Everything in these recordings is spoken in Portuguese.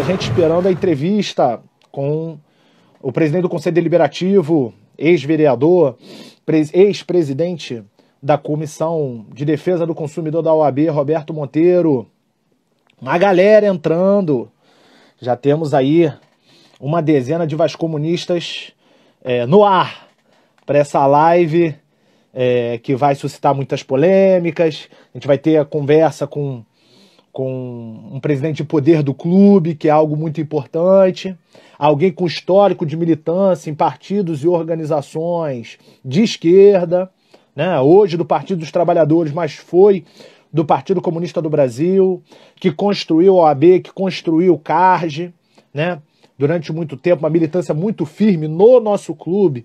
gente esperando a entrevista com o presidente do Conselho Deliberativo, ex-vereador, ex-presidente da Comissão de Defesa do Consumidor da OAB, Roberto Monteiro. Uma galera entrando. Já temos aí uma dezena de vascomunistas no ar para essa live que vai suscitar muitas polêmicas. A gente vai ter a conversa com um presidente de poder do clube, que é algo muito importante, alguém com histórico de militância em partidos e organizações de esquerda, né? Hoje do Partido dos Trabalhadores, mas foi do Partido Comunista do Brasil, que construiu a OAB, que construiu o CARG, né? Durante muito tempo, uma militância muito firme no nosso clube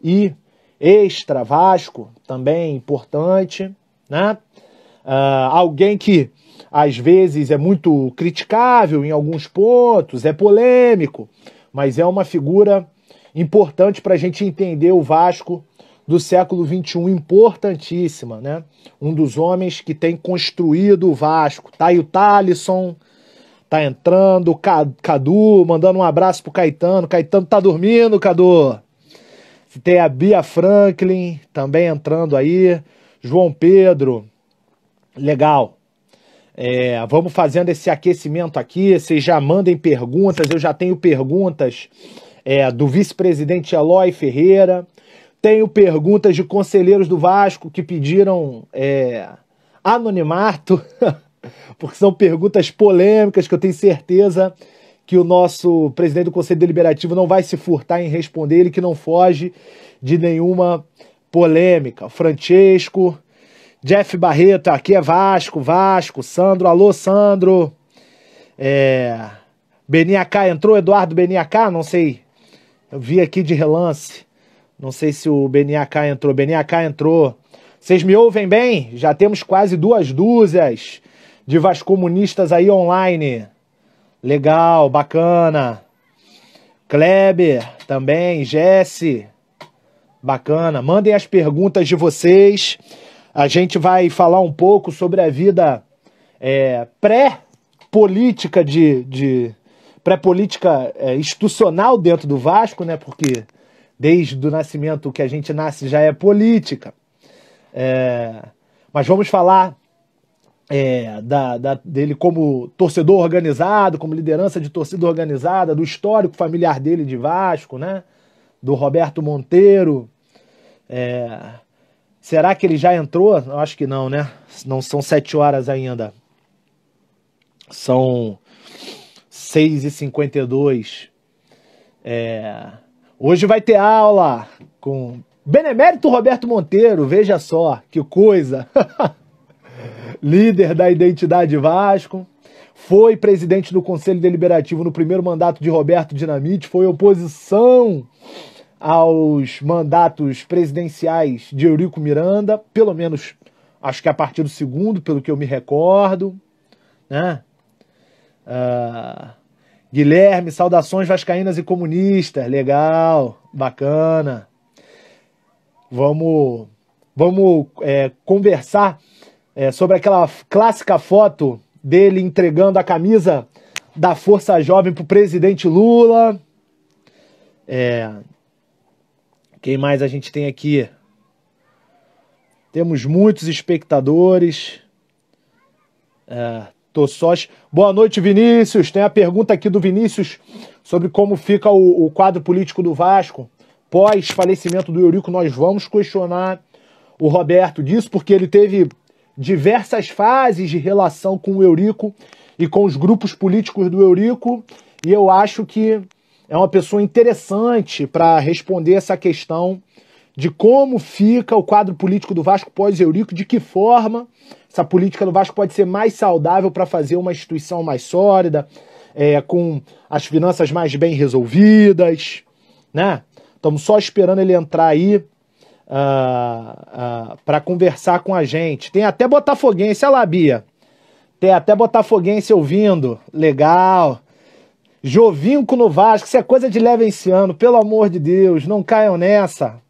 e extra Vasco, também importante, né? Alguém que às vezes é muito criticável em alguns pontos, é polêmico, mas é uma figura importante para a gente entender o Vasco do século XXI, importantíssima, né? Um dos homens que tem construído o Vasco. Tá aí o Thalisson, tá entrando, o Cadu, mandando um abraço pro Caetano. Caetano tá dormindo, Cadu. Tem a Bia Franklin também entrando aí. João Pedro. Legal. Vamos fazendo esse aquecimento aqui. Vocês já mandem perguntas. Eu já tenho perguntas do vice-presidente Eloy Ferreira. Tenho perguntas de conselheiros do Vasco que pediram anonimato, porque são perguntas polêmicas que eu tenho certeza que o nosso presidente do Conselho Deliberativo não vai se furtar em responder, ele que não foge de nenhuma polêmica. Francesco, Jeff Barreto, aqui é Vasco, Sandro, alô Sandro, Beniacá entrou, Eduardo Beniacá, não sei, eu vi aqui de relance. Não sei se o Beniacá entrou. Beniacá entrou. Vocês me ouvem bem? Já temos quase 2 dúzias de vascomunistas aí online. Legal, bacana. Kleber também, Jesse. Bacana. Mandem as perguntas de vocês. A gente vai falar um pouco sobre a vida pré-política pré-política institucional dentro do Vasco, né? Porque desde o nascimento que a gente nasce já é política. Mas vamos falar dele como torcedor organizado, como liderança de torcida organizada, do histórico familiar dele de Vasco, né? Do Roberto Monteiro. Será que ele já entrou? Eu acho que não, né? Não são 7 horas ainda. São 6h52. Hoje vai ter aula com Benemérito Roberto Monteiro, veja só, que coisa. Líder da Identidade Vasco, foi presidente do Conselho Deliberativo no primeiro mandato de Roberto Dinamite, foi oposição aos mandatos presidenciais de Eurico Miranda, pelo menos acho que a partir do segundo, pelo que eu me recordo, né? Guilherme, saudações vascaínas e comunistas, legal, bacana. Vamos conversar sobre aquela clássica foto dele entregando a camisa da Força Jovem para o presidente Lula. Quem mais a gente tem aqui? Temos muitos espectadores. Tô só... Boa noite, Vinícius. Tem a pergunta aqui do Vinícius sobre como fica o quadro político do Vasco. Pós-falecimento do Eurico, nós vamos questionar o Roberto disso, porque ele teve diversas fases de relação com o Eurico e com os grupos políticos do Eurico, e eu acho que é uma pessoa interessante para responder essa questão de como fica o quadro político do Vasco pós-Eurico, de que forma essa política do Vasco pode ser mais saudável para fazer uma instituição mais sólida, com as finanças mais bem resolvidas, né? Estamos só esperando ele entrar aí para conversar com a gente. Tem até botafoguense, olha lá, Bia. Tem até botafoguense ouvindo. Legal. Jovinco no Vasco, isso é coisa de levenciano, pelo amor de Deus, não caiam nessa.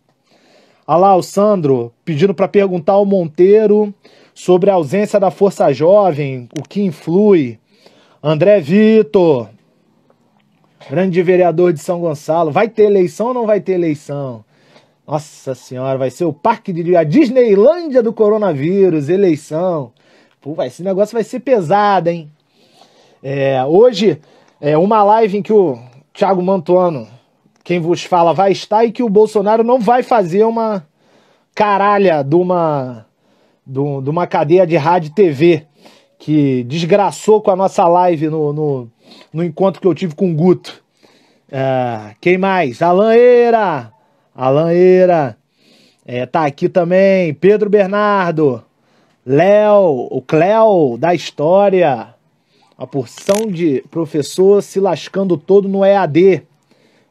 Olha lá o Sandro pedindo para perguntar ao Monteiro sobre a ausência da Força Jovem, o que influi. André Vitor, Grande vereador de São Gonçalo. Vai ter eleição ou não vai ter eleição? Nossa senhora, vai ser o parque de a Disneylândia do coronavírus, eleição. Pô, esse negócio vai ser pesado, hein? Hoje é uma live em que o Thiago Mantuano, quem vos fala, vai estar, e que o Bolsonaro não vai fazer uma caralha de uma cadeia de rádio e TV que desgraçou com a nossa live no encontro que eu tive com o Guto. Quem mais? Alan Eira. Tá aqui também. Pedro Bernardo. Léo, o Cléo da História. A porção de professor se lascando todo no EAD,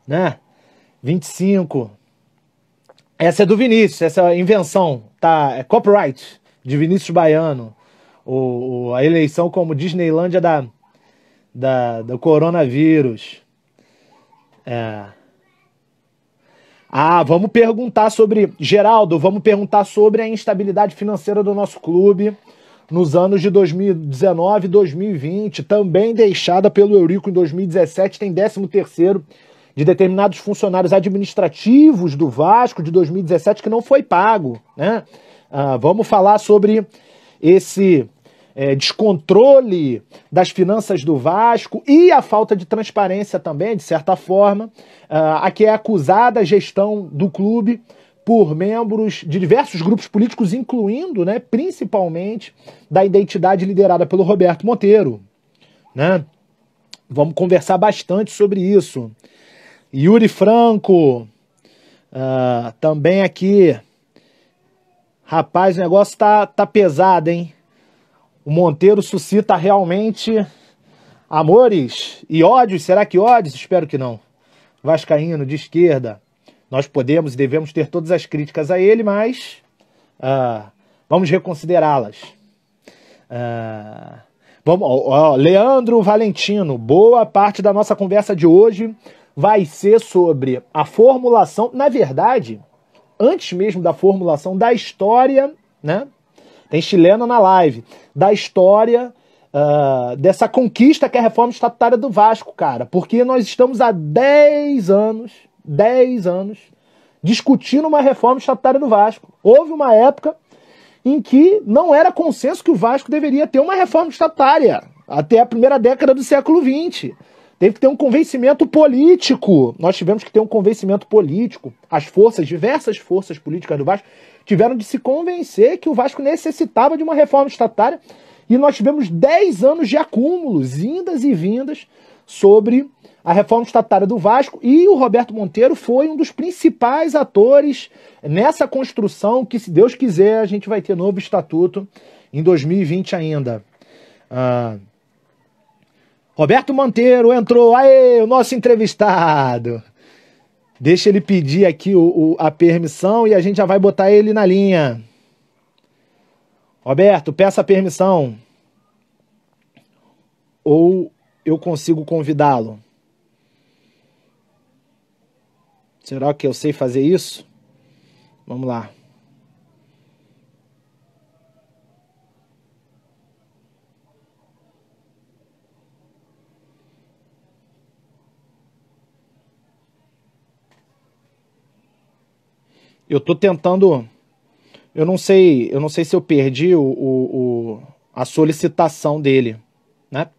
né? 25. Essa é do Vinícius, essa invenção, tá? É copyright de Vinícius Baiano. A eleição como Disneylândia do coronavírus. Vamos perguntar sobre... Geraldo, vamos perguntar sobre a instabilidade financeira do nosso clube nos anos de 2019 e 2020, também deixada pelo Eurico em 2017, tem 13º de determinados funcionários administrativos do Vasco de 2017 que não foi pago, né? Vamos falar sobre esse descontrole das finanças do Vasco e a falta de transparência também, de certa forma, a que é acusada a gestão do clube por membros de diversos grupos políticos, incluindo, né, principalmente, da identidade liderada pelo Roberto Monteiro, né? Vamos conversar bastante sobre isso. Yuri Franco, também aqui. Rapaz, o negócio tá pesado, hein? O Monteiro suscita realmente amores e ódios. Será que ódios? Espero que não. Vascaíno, de esquerda. Nós podemos e devemos ter todas as críticas a ele, mas vamos reconsiderá-las. Leandro Valentino, boa parte da nossa conversa de hoje vai ser sobre a formulação, na verdade, antes mesmo da formulação da história, né? Tem chilena na live, da história dessa conquista que é a reforma estatutária do Vasco, cara. Porque nós estamos há 10 anos discutindo uma reforma estatutária do Vasco. Houve uma época em que não era consenso que o Vasco deveria ter uma reforma estatutária até a primeira década do século XX. Teve que ter um convencimento político. Nós tivemos que ter um convencimento político. Diversas forças políticas do Vasco tiveram de se convencer que o Vasco necessitava de uma reforma estatutária. E nós tivemos 10 anos de acúmulos, indas e vindas, sobre a reforma estatutária do Vasco. E o Roberto Monteiro foi um dos principais atores nessa construção que, se Deus quiser, a gente vai ter novo estatuto em 2020 ainda. Roberto Monteiro entrou. Aê, o nosso entrevistado. Deixa ele pedir aqui a permissão e a gente já vai botar ele na linha. Roberto, peça a permissão. Ou eu consigo convidá-lo? Será que eu sei fazer isso? Vamos lá. Eu tô tentando... Eu não sei se eu perdi a solicitação dele, né?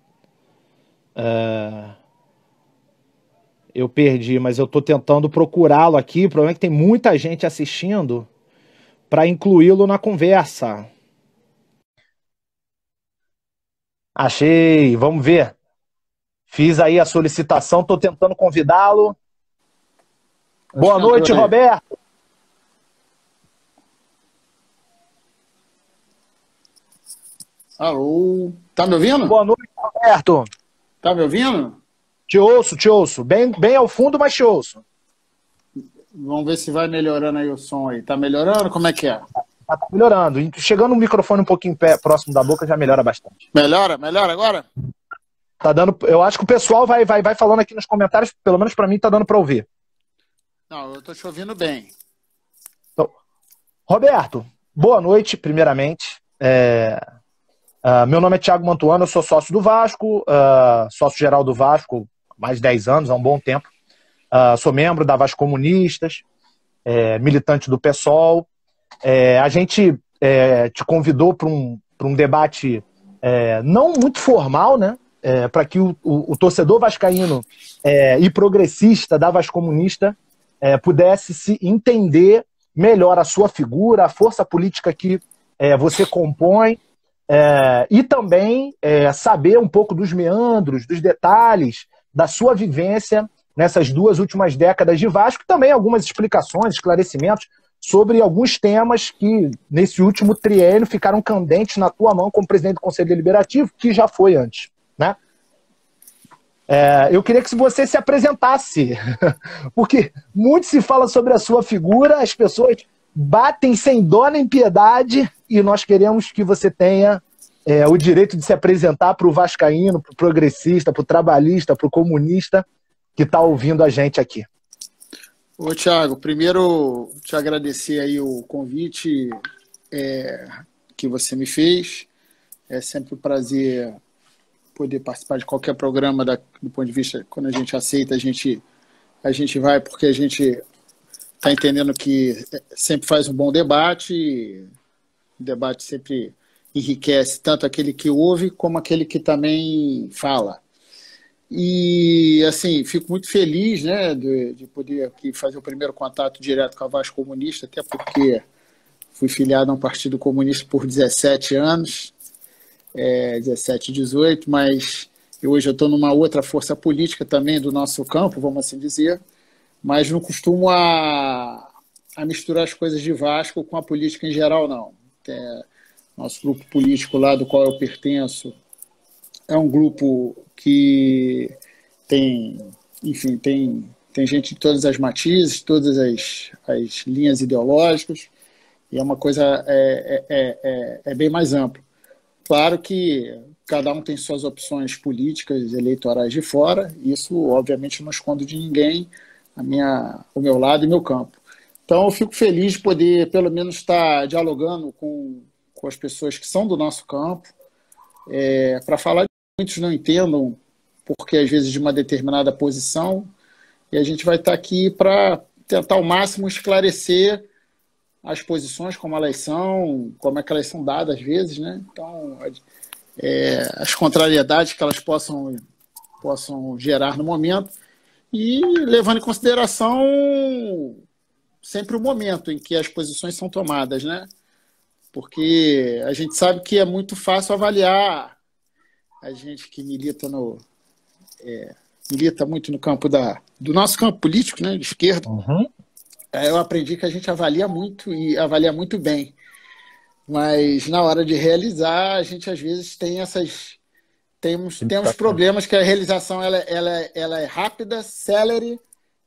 Eu perdi, mas eu tô tentando procurá-lo aqui. O problema é que tem muita gente assistindo para incluí-lo na conversa. Achei, vamos ver. Fiz aí a solicitação, tô tentando convidá-lo. Boa noite, Roberto. Alô, tá me ouvindo? Boa noite, Roberto. Tá me ouvindo? Te ouço. Bem ao fundo, mas te ouço. Vamos ver se vai melhorando aí o som aí. Tá melhorando? Como é que é? Tá melhorando. Chegando o microfone um pouquinho próximo da boca, já melhora bastante. Melhora agora? Tá dando. Eu acho que o pessoal vai falando aqui nos comentários, pelo menos pra mim tá dando pra ouvir. Não, eu tô te ouvindo bem. Então, Roberto, boa noite, primeiramente. Meu nome é Thiago Mantuano, eu sou sócio do Vasco, sócio geral do Vasco mais de 10 anos, há um bom tempo. Sou membro da Vasco Comunistas, militante do PSOL. A gente te convidou para um debate não muito formal, né? Para que o torcedor vascaíno e progressista da Vasco Comunista pudesse se entender melhor a sua figura, a força política que você compõe, e também saber um pouco dos meandros, dos detalhes da sua vivência nessas 2 últimas décadas de Vasco, e também algumas explicações, esclarecimentos sobre alguns temas que, nesse último triênio, ficaram candentes na tua mão como presidente do Conselho Deliberativo, que já foi antes, né? Eu queria que você se apresentasse, porque muito se fala sobre a sua figura, as pessoas batem sem dó nem piedade, e nós queremos que você tenha o direito de se apresentar para o vascaíno, para o progressista, para o trabalhista, para o comunista que está ouvindo a gente aqui. Ô, Thiago, primeiro te agradecer aí o convite que você me fez. É sempre um prazer poder participar de qualquer programa do ponto de vista, quando a gente aceita, a gente vai, porque a gente está entendendo que sempre faz um bom debate, e o debate sempre enriquece tanto aquele que ouve como aquele que também fala. E, assim, fico muito feliz, né, de poder aqui fazer o primeiro contato direto com a Vasco Comunista, até porque fui filiado a um partido comunista por 17 anos, 17, 18, mas hoje eu estou numa outra força política também do nosso campo, vamos assim dizer, mas não costumo a misturar as coisas de Vasco com a política em geral, não. Nosso grupo político lá, do qual eu pertenço, é um grupo que tem gente de todas as matizes, todas as linhas ideológicas, e é uma coisa bem mais ampla. Claro que cada um tem suas opções políticas, eleitorais de fora, isso obviamente não escondo de ninguém o meu lado e meu campo. Então eu fico feliz de poder pelo menos estar dialogando com as pessoas que são do nosso campo, para falar. Muitos não entendam porque às vezes de uma determinada posição, e a gente vai estar aqui para tentar ao máximo esclarecer as posições como elas são, como é que elas são dadas às vezes, né? Então, as contrariedades que elas possam gerar no momento, e levando em consideração sempre o momento em que as posições são tomadas, né? Porque a gente sabe que é muito fácil avaliar. A gente que milita muito no campo do nosso campo político, né, de esquerda, eu aprendi que a gente avalia muito e avalia muito bem. Mas na hora de realizar, a gente às vezes temos problemas que a realização ela é rápida, célere,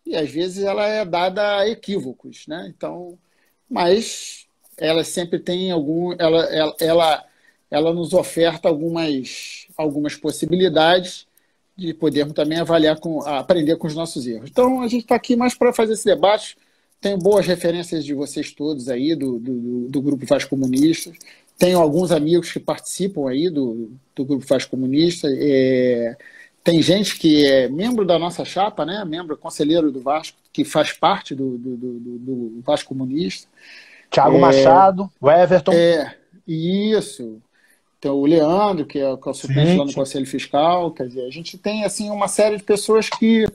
e às vezes ela é dada a equívocos, né? Então, mas ela sempre tem ela nos oferta algumas possibilidades de podermos também aprender com os nossos erros. Então, a gente está aqui mais para fazer esse debate. Tenho boas referências de vocês todos aí, do Grupo Vasco Comunista. Tenho alguns amigos que participam aí do Grupo Vasco Comunista. Tem gente que é membro da nossa chapa, né? Membro conselheiro do Vasco, que faz parte do Vasco Comunista. Thiago Machado, o Everton. Isso. Então, o Leandro, que é o suplente lá no Conselho Fiscal. Quer dizer, a gente tem assim, uma série de pessoas que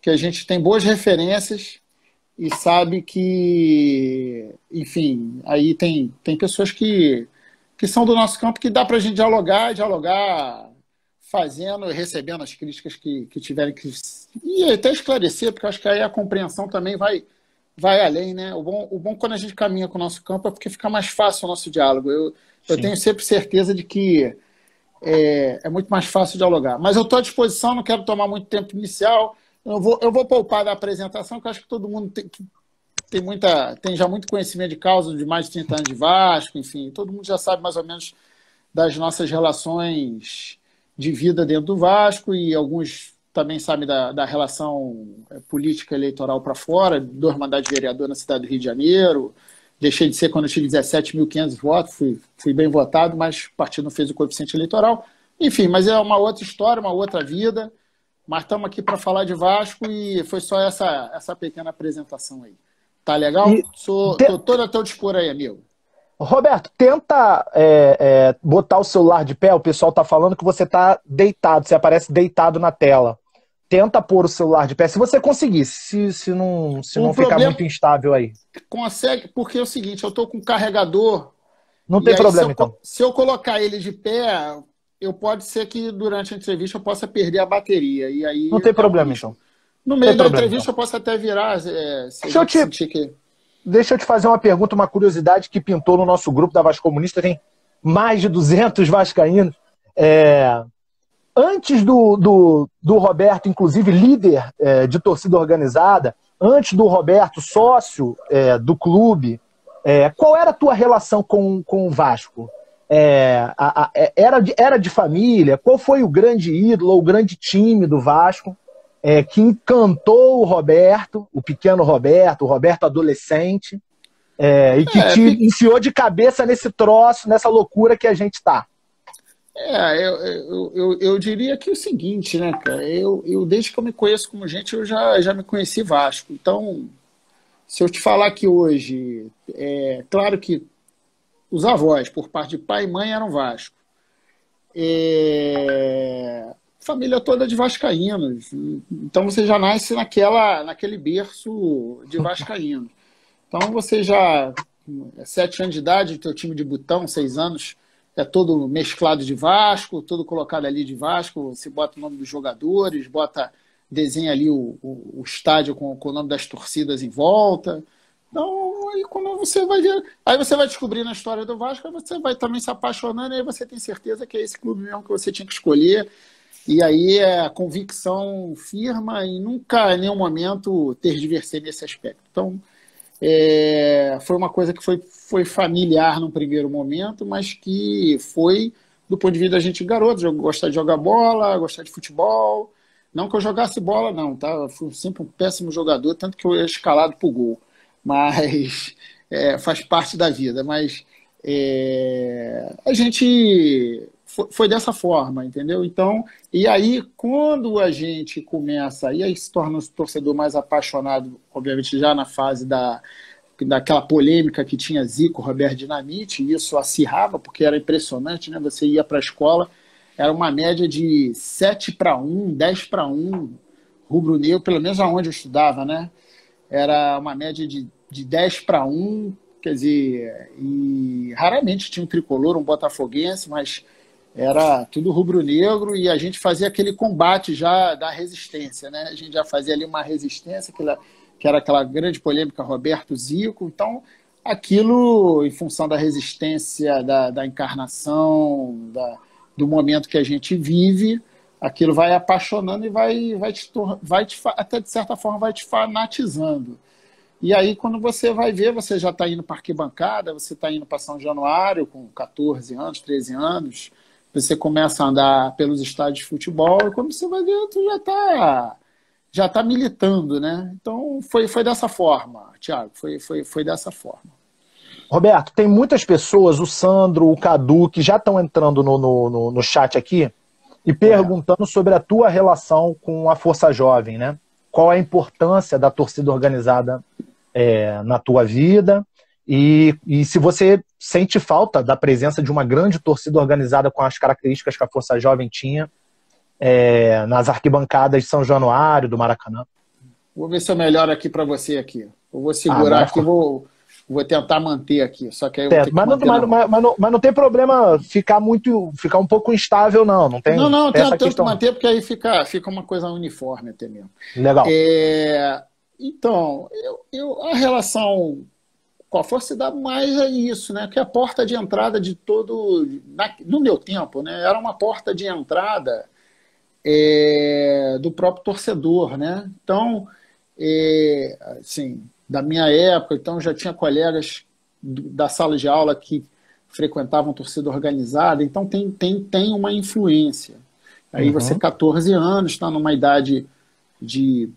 a gente tem boas referências e sabe que, enfim, aí tem pessoas que são do nosso campo, que dá para a gente dialogar fazendo e recebendo as críticas que tiverem que... E até esclarecer, porque eu acho que aí a compreensão também vai além, né? O bom quando a gente caminha com o nosso campo é porque fica mais fácil o nosso diálogo. Eu tenho sempre certeza de que é muito mais fácil dialogar. Mas eu estou à disposição, não quero tomar muito tempo inicial. Eu vou poupar da apresentação, que eu acho que todo mundo tem já muito conhecimento de causa, de mais de 30 anos de Vasco, enfim, todo mundo já sabe mais ou menos das nossas relações de vida dentro do Vasco, e alguns também sabem da relação política eleitoral para fora, 2 mandatos de vereador na cidade do Rio de Janeiro. Deixei de ser quando eu tive 17.500 votos, fui bem votado, mas o partido não fez o coeficiente eleitoral. Enfim, mas é uma outra história, uma outra vida. Mas estamos aqui para falar de Vasco e foi só essa pequena apresentação aí. Tá legal? E, Tô todo a teu dispor aí, amigo. Roberto, tenta botar o celular de pé. O pessoal tá falando que você tá deitado, você aparece deitado na tela. Tenta pôr o celular de pé, se você conseguir, se não ficar muito instável aí. Consegue, porque é o seguinte, eu tô com carregador. Não tem problema, então. Se eu colocar ele de pé, pode ser que durante a entrevista eu possa perder a bateria. E aí não tem problema, então. No meio da entrevista eu posso até virar. Deixa eu te fazer uma pergunta, uma curiosidade que pintou no nosso grupo da Vasco Comunista. Tem mais de 200 vascaínos. Antes do Roberto, inclusive líder de torcida organizada, antes do Roberto, sócio do clube, qual era a tua relação com o Vasco? Era de família? Qual foi o grande ídolo, o grande time do Vasco que encantou o Roberto, o pequeno Roberto, o Roberto adolescente, e que te enfiou de cabeça nesse troço, nessa loucura que a gente tá? Eu diria que é o seguinte, né, cara? Desde que eu me conheço como gente, eu já me conheci Vasco. Então, se eu te falar que hoje, claro que os avós, por parte de pai e mãe, eram Vasco. Família toda de vascaínos. Então você já nasce naquele berço de vascaínos. Então você já, 7 anos de idade, teu time de botão, 6 anos, é todo mesclado de Vasco, todo colocado ali de Vasco, você bota o nome dos jogadores, desenha ali o estádio com o nome das torcidas em volta. Então, aí quando você vai ver, aí você vai descobrindo a história do Vasco, aí você vai também se apaixonando, e aí você tem certeza que é esse clube mesmo que você tinha que escolher. E aí a convicção firma e nunca em nenhum momento tergiversei nesse aspecto. Então, foi uma coisa que foi familiar num primeiro momento, mas que foi, do ponto de vista da gente garoto, gostar de jogar bola, gostar de futebol. Não que eu jogasse bola, não, tá? Eu fui sempre um péssimo jogador, tanto que eu ia escalado pro gol. Mas faz parte da vida. Mas a gente foi dessa forma, entendeu? Então, e aí, quando a gente começa, e aí se torna um torcedor mais apaixonado, obviamente já na fase daquela polêmica que tinha Zico, Roberto Dinamite, e isso acirrava, porque era impressionante, né? Você ia para a escola, era uma média de 7-1, 10-1, rubro-negro, pelo menos aonde eu estudava, né? Era uma média de 10-1, quer dizer, e raramente tinha um tricolor, um botafoguense, mas era tudo rubro-negro, e a gente fazia aquele combate já da resistência, né? A gente já fazia ali uma resistência, que era aquela grande polêmica Roberto Zico. Então, aquilo, em função da resistência, da encarnação, do momento que a gente vive, aquilo vai apaixonando e até de certa forma, vai te fanatizando. E aí, quando você vai ver, você já está indo para arquibancada, você está indo para São Januário com 14 anos, 13 anos, você começa a andar pelos estádios de futebol, e quando você vai ver, tu já tá militando, né? Então, foi dessa forma, Thiago, foi dessa forma. Roberto, tem muitas pessoas, o Sandro, o Cadu, que já estão entrando no chat aqui e perguntando sobre a tua relação com a Força Jovem, né? Qual a importância da torcida organizada na tua vida e se você sente falta da presença de uma grande torcida organizada com as características que a Força Jovem tinha nas arquibancadas de São Januário, do Maracanã. Vou ver se eu melhoro aqui para você aqui. Eu vou segurar aqui, vou tentar manter aqui. Só que aí eu vou ter que mas não tem problema ficar um pouco instável, não. Não tem. Não, tento que manter, porque aí fica uma coisa uniforme até mesmo. Legal. Então, a relação com a Força se dá mais a isso, né? Que é a porta de entrada de todo. No meu tempo, né? Era uma porta de entrada do próprio torcedor, né? Então, assim, da minha época, então já tinha colegas da sala de aula que frequentavam torcida organizada, então tem uma influência. Aí você, 14 anos, está numa idade de...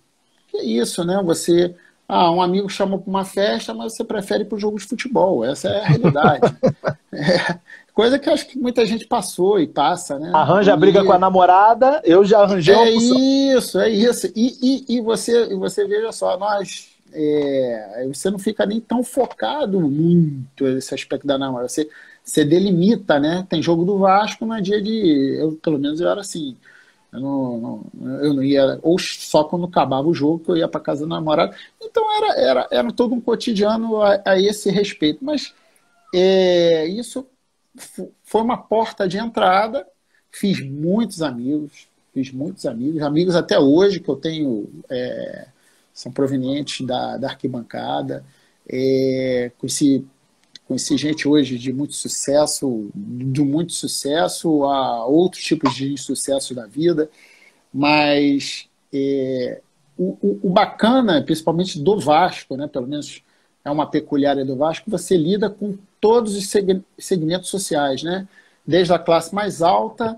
Que é isso, né? Você... um amigo chamou para uma festa, mas você prefere ir para o jogo de futebol. Essa é a realidade. Coisa que acho que muita gente passou e passa, né? Arranja a briga com a namorada, eu já arranjei uma opção. É isso. E você veja só, você não fica nem tão focado muito nesse aspecto da namorada. Você delimita, né? Tem jogo do Vasco no dia de. Pelo menos eu era assim. Eu não ia, ou só quando acabava o jogo que eu ia para casa do namorado. Então era todo um cotidiano a esse respeito. Mas isso foi uma porta de entrada. Fiz muitos amigos até hoje que eu tenho, são provenientes da arquibancada. Conheci gente hoje de muito sucesso a outros tipos de insucesso da vida, mas o bacana, principalmente do Vasco, né, pelo menos é uma peculiaridade do Vasco, você lida com todos os segmentos sociais, né, desde a classe mais alta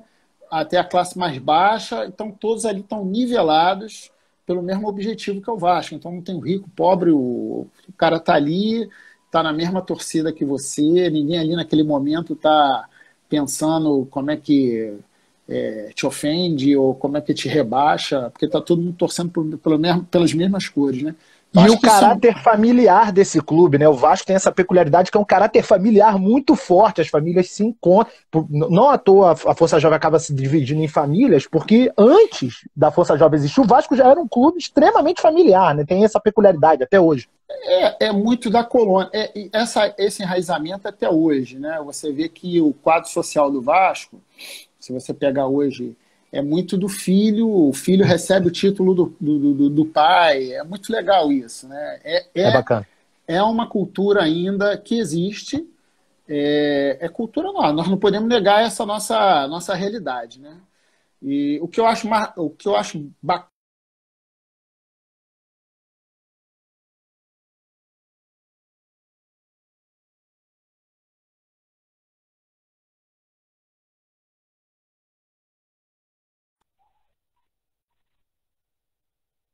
até a classe mais baixa, então todos ali estão nivelados pelo mesmo objetivo que é o Vasco. Então não tem o rico, o pobre, o cara está ali, está na mesma torcida que você, ninguém ali naquele momento está pensando como é que te ofende ou como é que te rebaixa, porque está todo mundo torcendo pelas mesmas cores, né? E o caráter familiar desse clube, né? O Vasco tem essa peculiaridade que é um caráter familiar muito forte, as famílias se encontram. Não à toa a Força Jovem acaba se dividindo em famílias, porque antes da Força Jovem existir, o Vasco já era um clube extremamente familiar, né? Tem essa peculiaridade até hoje. É muito da colônia. Esse enraizamento até hoje, né? Você vê que o quadro social do Vasco, se você pegar hoje, é muito do filho, o filho recebe o título do pai, é muito legal isso, né? É bacana. É uma cultura ainda que existe, cultura nossa, nós não podemos negar essa nossa realidade, né? E o que eu acho bacana,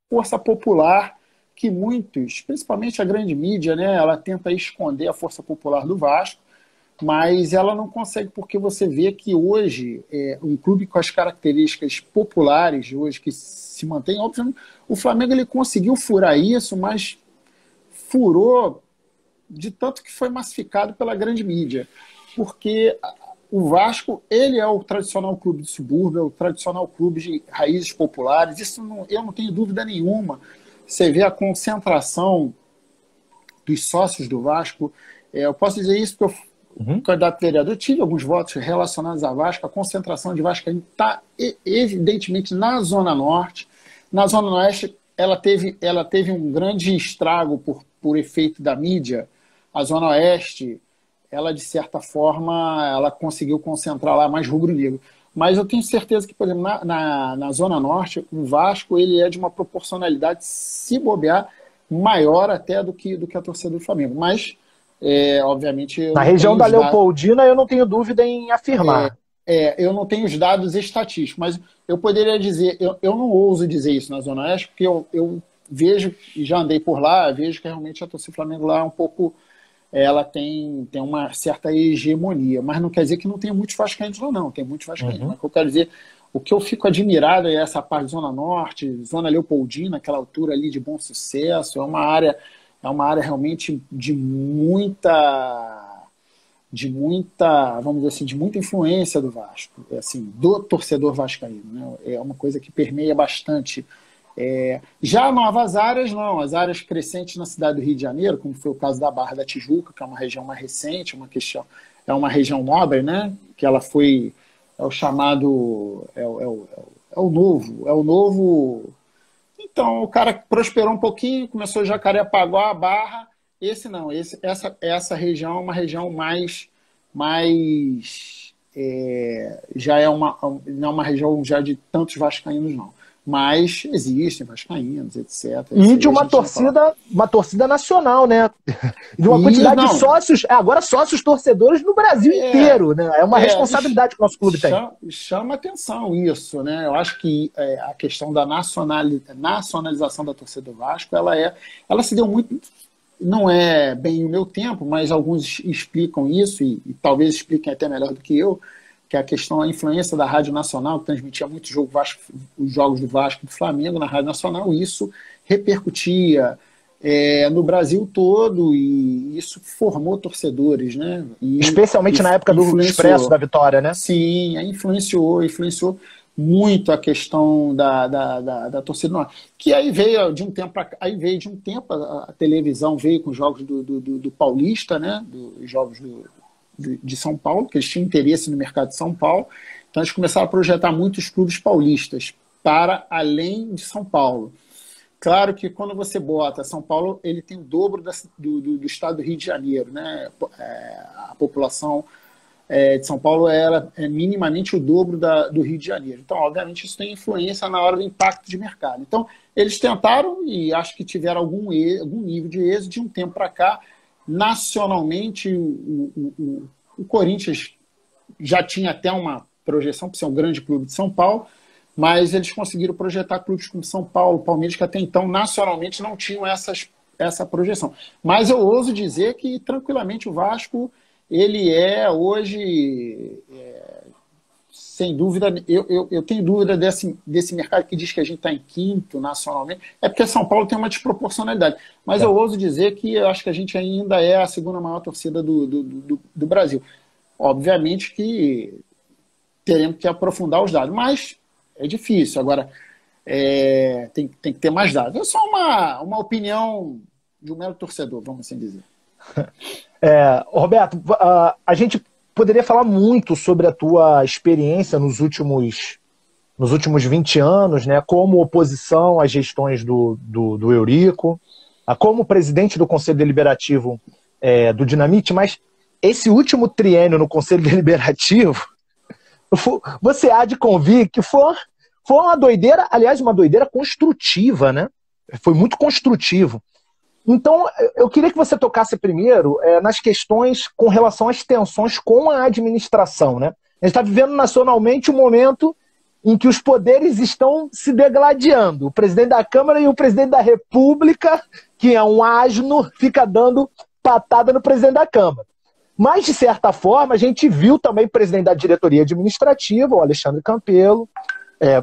força popular que muitos, principalmente a grande mídia, né, ela tenta esconder a força popular do Vasco, mas ela não consegue, porque você vê que hoje um clube com as características populares hoje que se mantém, obviamente, o Flamengo ele conseguiu furar isso, mas furou de tanto que foi massificado pela grande mídia, porque o Vasco ele é o tradicional clube de subúrbio, é o tradicional clube de raízes populares, isso eu não tenho dúvida nenhuma. Você vê a concentração dos sócios do Vasco, eu posso dizer isso porque eu candidato vereador, eu tive alguns votos relacionados a Vasco, a concentração de vascaíno está evidentemente na Zona Norte. Na Zona Oeste, ela teve um grande estrago por efeito da mídia. A Zona Oeste, ela de certa forma, ela conseguiu concentrar lá mais rubro-negro. Mas eu tenho certeza que, por exemplo, na Zona Norte, o Vasco ele é de uma proporcionalidade, se bobear, maior até do que a torcida do Flamengo. Mas obviamente... Na região da Leopoldina, eu não tenho dúvida em afirmar. Eu não tenho os dados estatísticos, mas eu poderia dizer, eu não ouso dizer isso na Zona Oeste, porque eu vejo, e já andei por lá, vejo que realmente a torcida do Flamengo lá é um pouco, ela tem uma certa hegemonia, mas não quer dizer que não tenha muitos vascaínos lá não, tem muitos vascaínos, mas o que eu quero dizer, o que eu fico admirado é essa parte de Zona Norte, Zona Leopoldina, aquela altura ali de Bom Sucesso, é uma área realmente de muita, vamos dizer assim, de muita influência do Vasco, assim, do torcedor vascaíno, né? É uma coisa que permeia bastante. Já novas áreas, não, as áreas crescentes na cidade do Rio de Janeiro, como foi o caso da Barra da Tijuca, que é uma região mais recente, é uma região nobre, né? Que ela foi, é o chamado, é o novo. Então, o cara prosperou um pouquinho, começou Jacarepaguá, a Barra. Essa região é uma região mais já não é uma região já de tantos vascaínos, não. Mas existem vascaínos, etc. E de uma torcida nacional, né? De uma quantidade de sócios, agora sócios torcedores no Brasil inteiro, né? É uma responsabilidade que o nosso clube tem. Chama atenção isso, né? Eu acho que a questão da nacionalização da torcida do Vasco, ela se deu muito não é bem o meu tempo, mas alguns explicam isso, e talvez expliquem até melhor do que eu, que é a questão da influência da Rádio Nacional, que transmitia muito jogo Vasco, os jogos do Vasco e do Flamengo na Rádio Nacional, e isso repercutia no Brasil todo, e isso formou torcedores, né? Especialmente na época do Expresso da Vitória, né? Sim, influenciou muito a questão da torcida, que aí veio de um tempo a televisão veio com os jogos do Paulista, né? Dos jogos de São Paulo, que eles tinham interesse no mercado de São Paulo, então eles começaram a projetar muitos clubes paulistas para além de São Paulo. Claro que quando você bota São Paulo, ele tem o dobro do estado do Rio de Janeiro, né? A população de São Paulo é minimamente o dobro do Rio de Janeiro. Então, obviamente, isso tem influência na hora do impacto de mercado. Então, eles tentaram e acho que tiveram algum nível de êxito de um tempo para cá. Nacionalmente, o Corinthians já tinha até uma projeção para ser um grande clube de São Paulo, mas eles conseguiram projetar clubes como São Paulo, Palmeiras, que até então, nacionalmente, não tinham essa projeção. Mas eu ouso dizer que, tranquilamente, o Vasco, ele é hoje, sem dúvida, eu tenho dúvida desse mercado que diz que a gente está em quinto nacionalmente, é porque São Paulo tem uma desproporcionalidade. Mas eu ouso dizer que eu acho que a gente ainda é a segunda maior torcida do Brasil. Obviamente que teremos que aprofundar os dados, mas é difícil. Agora, tem que ter mais dados. É só uma opinião de um mero torcedor, vamos assim dizer. Roberto, a gente poderia falar muito sobre a tua experiência nos últimos 20 anos, né, como oposição às gestões do Eurico, como presidente do Conselho Deliberativo do Dinamite, mas esse último triênio no Conselho Deliberativo, você há de convir que foi uma doideira, aliás, uma doideira construtiva, né? Foi muito construtivo. Então, eu queria que você tocasse primeiro nas questões com relação às tensões com a administração, né? A gente está vivendo nacionalmente um momento em que os poderes estão se degladiando. O presidente da Câmara e o presidente da República, que é um asno, fica dando patada no presidente da Câmara. Mas, de certa forma, a gente viu também o presidente da diretoria administrativa, o Alexandre Campelo,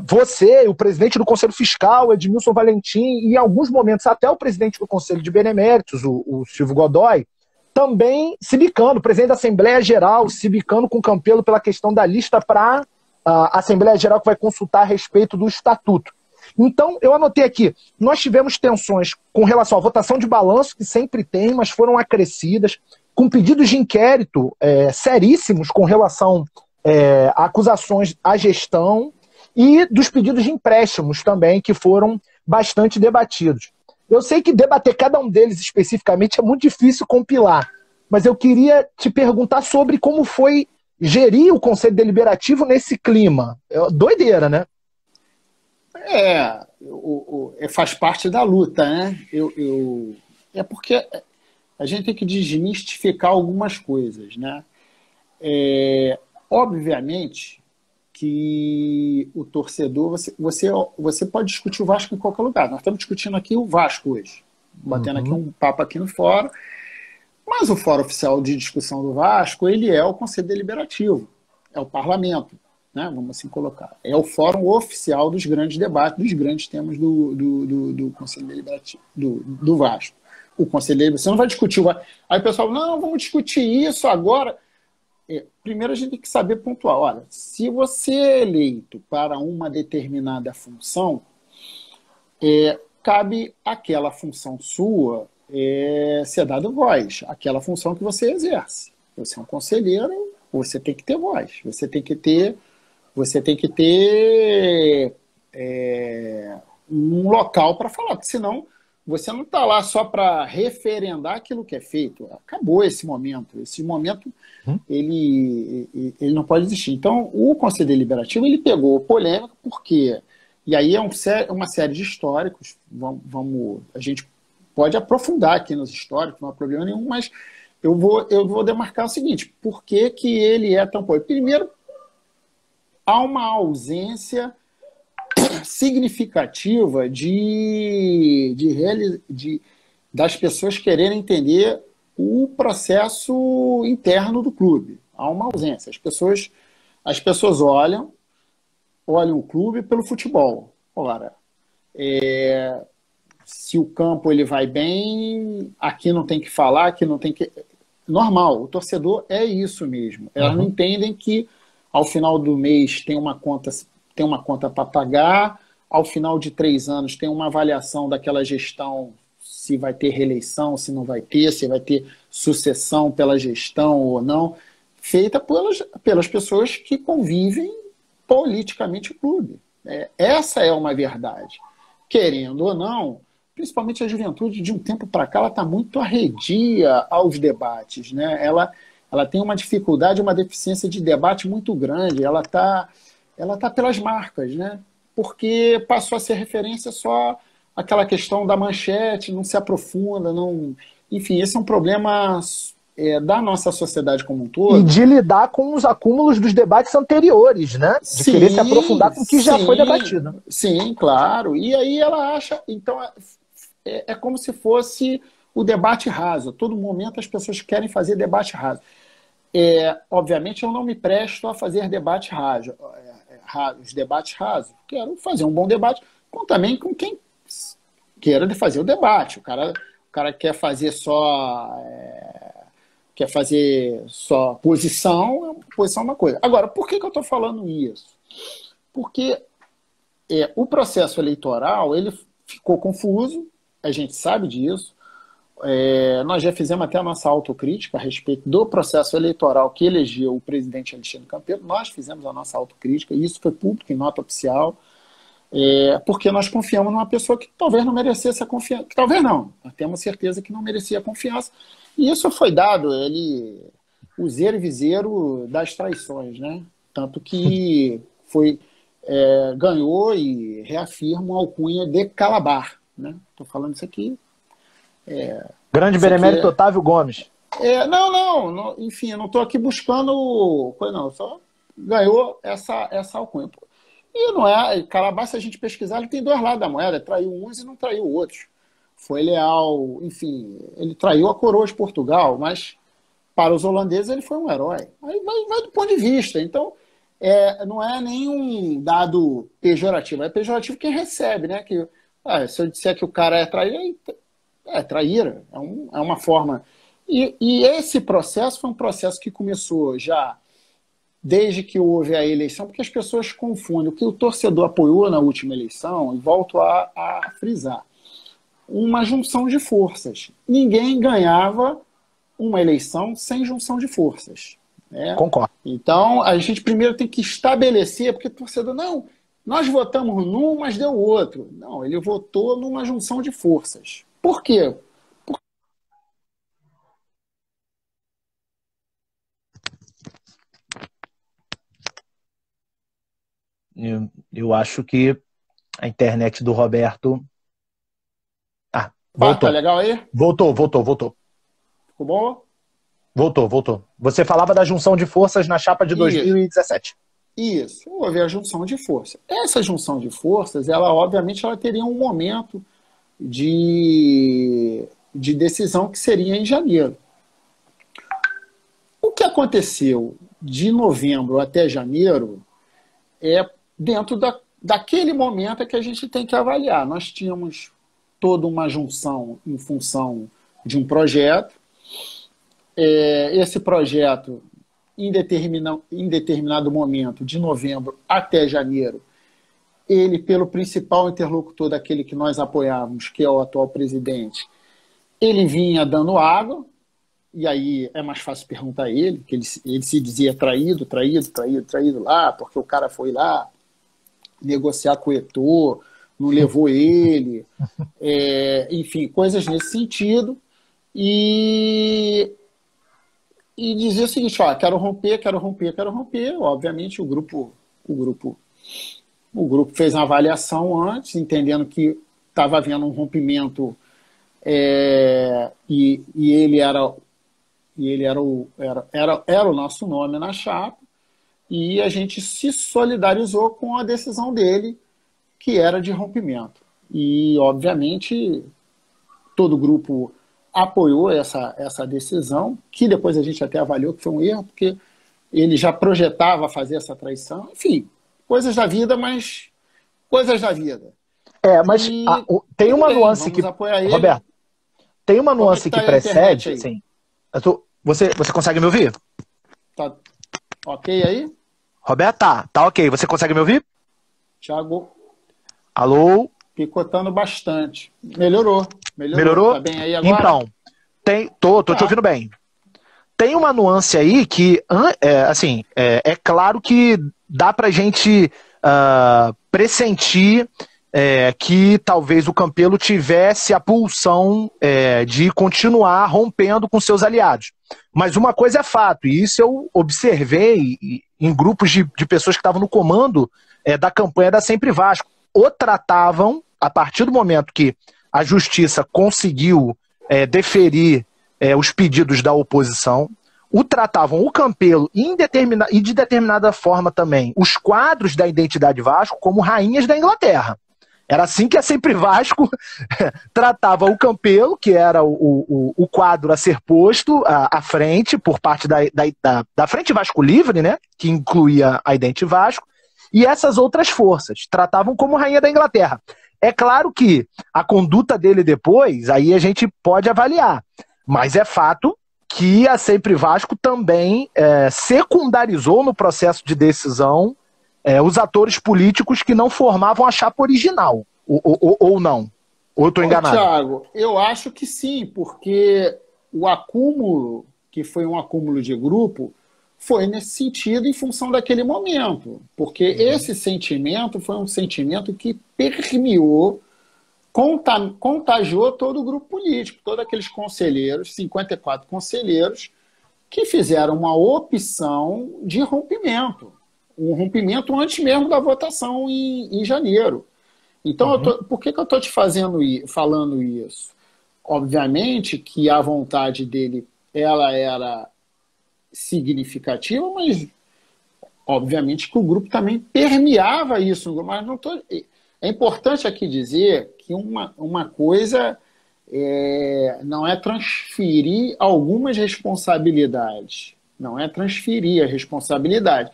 você, o presidente do Conselho Fiscal, Edmilson Valentim, e em alguns momentos até o presidente do Conselho de Beneméritos, o Silvio Godoy, também se bicando, o presidente da Assembleia Geral se bicando com o Campelo pela questão da lista para a Assembleia Geral que vai consultar a respeito do Estatuto. Então, eu anotei aqui, nós tivemos tensões com relação à votação de balanço, que sempre tem, mas foram acrescidas, com pedidos de inquérito seríssimos com relação a acusações à gestão e dos pedidos de empréstimos também, que foram bastante debatidos. Eu sei que debater cada um deles especificamente é muito difícil compilar, mas eu queria te perguntar sobre como foi gerir o Conselho Deliberativo nesse clima. Doideira, né? Faz parte da luta, né? É porque a gente tem que desmistificar algumas coisas, né? Obviamente que o torcedor, você pode discutir o Vasco em qualquer lugar. Nós estamos discutindo aqui o Vasco hoje, batendo aqui um papo aqui no fórum, mas o fórum oficial de discussão do Vasco, ele é o Conselho Deliberativo, é o parlamento, né? Vamos assim colocar. É o fórum oficial dos grandes debates, dos grandes temas do Conselho Deliberativo, do Vasco. O Conselho Deliberativo, você não vai discutir o Vasco. Aí o pessoal, não, vamos discutir isso agora. Primeiro a gente tem que saber pontuar. Olha, se você é eleito para uma determinada função, cabe àquela função sua ser dado voz, aquela função que você exerce. Você é um conselheiro, você tem que ter voz, você tem que ter um local para falar, porque senão você não está lá só para referendar aquilo que é feito. Acabou esse momento. Esse momento ele não pode existir. Então, o Conselho Deliberativo ele pegou polêmica porque, e aí uma série de históricos, a gente pode aprofundar aqui nos históricos, não há problema nenhum, mas eu vou demarcar o seguinte, por que que ele é tão polêmico? Primeiro, há uma ausência significativa de das pessoas quererem entender o processo interno do clube. Há uma ausência. As pessoas olham o clube pelo futebol. Ora, se o campo ele vai bem, aqui não tem que falar, aqui não tem que... Normal, o torcedor é isso mesmo. Elas não entendem que ao final do mês tem uma conta para pagar, ao final de 3 anos tem uma avaliação daquela gestão, se vai ter reeleição, se não vai ter, se vai ter sucessão pela gestão ou não, feita pelas pessoas que convivem politicamente o clube. Essa é uma verdade. Querendo ou não, principalmente a juventude, de um tempo para cá, ela está muito arredia aos debates, né? Ela tem uma dificuldade, uma deficiência de debate muito grande. Ela tá pelas marcas, né? Porque passou a ser referência só aquela questão da manchete, não se aprofunda, não... Enfim, esse é um problema da nossa sociedade como um todo. E de lidar com os acúmulos dos debates anteriores, né? De querer se aprofundar com o que já foi debatido. Sim, claro. E aí ela acha... Então, é como se fosse o debate raso. A todo momento as pessoas querem fazer debate raso. Obviamente eu não me presto a fazer debate raso, os debates rasos. Quero fazer um bom debate também com quem queira fazer o debate. O cara quer fazer só posição é uma coisa. Agora, por que eu estou falando isso? Porque o processo eleitoral ele ficou confuso, a gente sabe disso. Nós já fizemos até a nossa autocrítica a respeito do processo eleitoral que elegeu o presidente Alexandre Campelo. Nós fizemos a nossa autocrítica, e isso foi público, em nota oficial, porque nós confiamos numa pessoa que talvez não merecesse a confiança. Talvez não, nós temos certeza que não merecia a confiança. E isso foi dado, o zero e viseiro das traições, né? Tanto que ganhou e reafirma a alcunha de Calabar. Estou falando isso aqui. Grande benemérito Otávio Gomes. Não, enfim, eu não estou aqui buscando coisa, não, só ganhou essa alcunha. E não Calabar, se a gente pesquisar, ele tem 2 lados da moeda, traiu uns e não traiu outros. Foi leal, enfim, ele traiu a coroa de Portugal, mas para os holandeses ele foi um herói. Aí vai do ponto de vista. Então, não é nenhum dado pejorativo, é pejorativo quem recebe, né? Que, se eu disser que o cara é traíra, traíra, é uma forma. E esse processo foi um processo que começou já desde que houve a eleição, porque as pessoas confundem o que o torcedor apoiou na última eleição, e volto a frisar, uma junção de forças. Ninguém ganhava uma eleição sem junção de forças. Concordo. Então, a gente primeiro tem que estabelecer, porque o torcedor, não, nós votamos num, mas deu outro. Não, ele votou numa junção de forças. Por quê? Eu acho que a internet do Roberto... voltou. Tá legal aí? Voltou. Ficou bom? Voltou. Você falava da junção de forças na chapa de 2017. Isso, houve a junção de forças. Essa junção de forças, obviamente, ela teria um momento de decisão que seria em janeiro. O que aconteceu de novembro até janeiro é dentro daquele momento que a gente tem que avaliar. Nós tínhamos toda uma junção em função de um projeto. Esse projeto, em determinado momento, de novembro até janeiro, ele, pelo principal interlocutor daquele que nós apoiávamos, que é o atual presidente, ele vinha dando água, e aí é mais fácil perguntar a ele, que ele se dizia traído lá, porque o cara foi lá negociar com o Eto'o, não levou ele, enfim, coisas nesse sentido, e dizia o seguinte, quero romper, obviamente o grupo fez uma avaliação antes, entendendo que estava havendo um rompimento, e ele era o nosso nome na chapa, e a gente se solidarizou com a decisão dele, que era de rompimento. E, obviamente, todo o grupo apoiou essa decisão, que depois a gente até avaliou que foi um erro, porque ele já projetava fazer essa traição. Enfim, coisas da vida, mas coisas da vida. Mas tem uma nuance que... Roberto, tem uma nuance que precede... Sim. Você consegue me ouvir? Tá ok aí? Roberto, tá ok. Você consegue me ouvir? Thiago. Alô? Picotando bastante. Melhorou. Melhorou? Tá bem aí agora? Então, tô te ouvindo bem. Tem uma nuance aí que, é claro que dá pra gente pressentir que talvez o Campelo tivesse a pulsão de continuar rompendo com seus aliados. Mas uma coisa é fato, e isso eu observei em grupos de pessoas que estavam no comando da campanha da Sempre Vasco. O tratavam, a partir do momento que a justiça conseguiu deferir os pedidos da oposição, tratavam o Campelo e de determinada forma também os quadros da Identidade Vasco como rainhas da Inglaterra. Era assim que a Sempre Vasco tratava o Campelo, que era o quadro a ser posto à frente, por parte da Frente Vasco Livre, né, que incluía a Identi Vasco, e essas outras forças tratavam como rainha da Inglaterra. É claro que a conduta dele depois, aí a gente pode avaliar, mas é fato que a Sempre Vasco também secundarizou no processo de decisão os atores políticos que não formavam a chapa original, ou não? Ou eu estou enganado? Thiago, eu acho que sim, porque o acúmulo, que foi um acúmulo de grupo, foi nesse sentido em função daquele momento, porque esse sentimento foi um sentimento que permeou, contagiou todo o grupo político, todos aqueles conselheiros, 54 conselheiros, que fizeram uma opção de rompimento. Um rompimento antes mesmo da votação em janeiro. Então, por que eu estou te falando isso? Obviamente que a vontade dele ela era significativa, mas obviamente que o grupo também permeava isso. Mas não tô... É importante aqui dizer que uma coisa não é transferir algumas responsabilidades. Não é transferir a responsabilidade.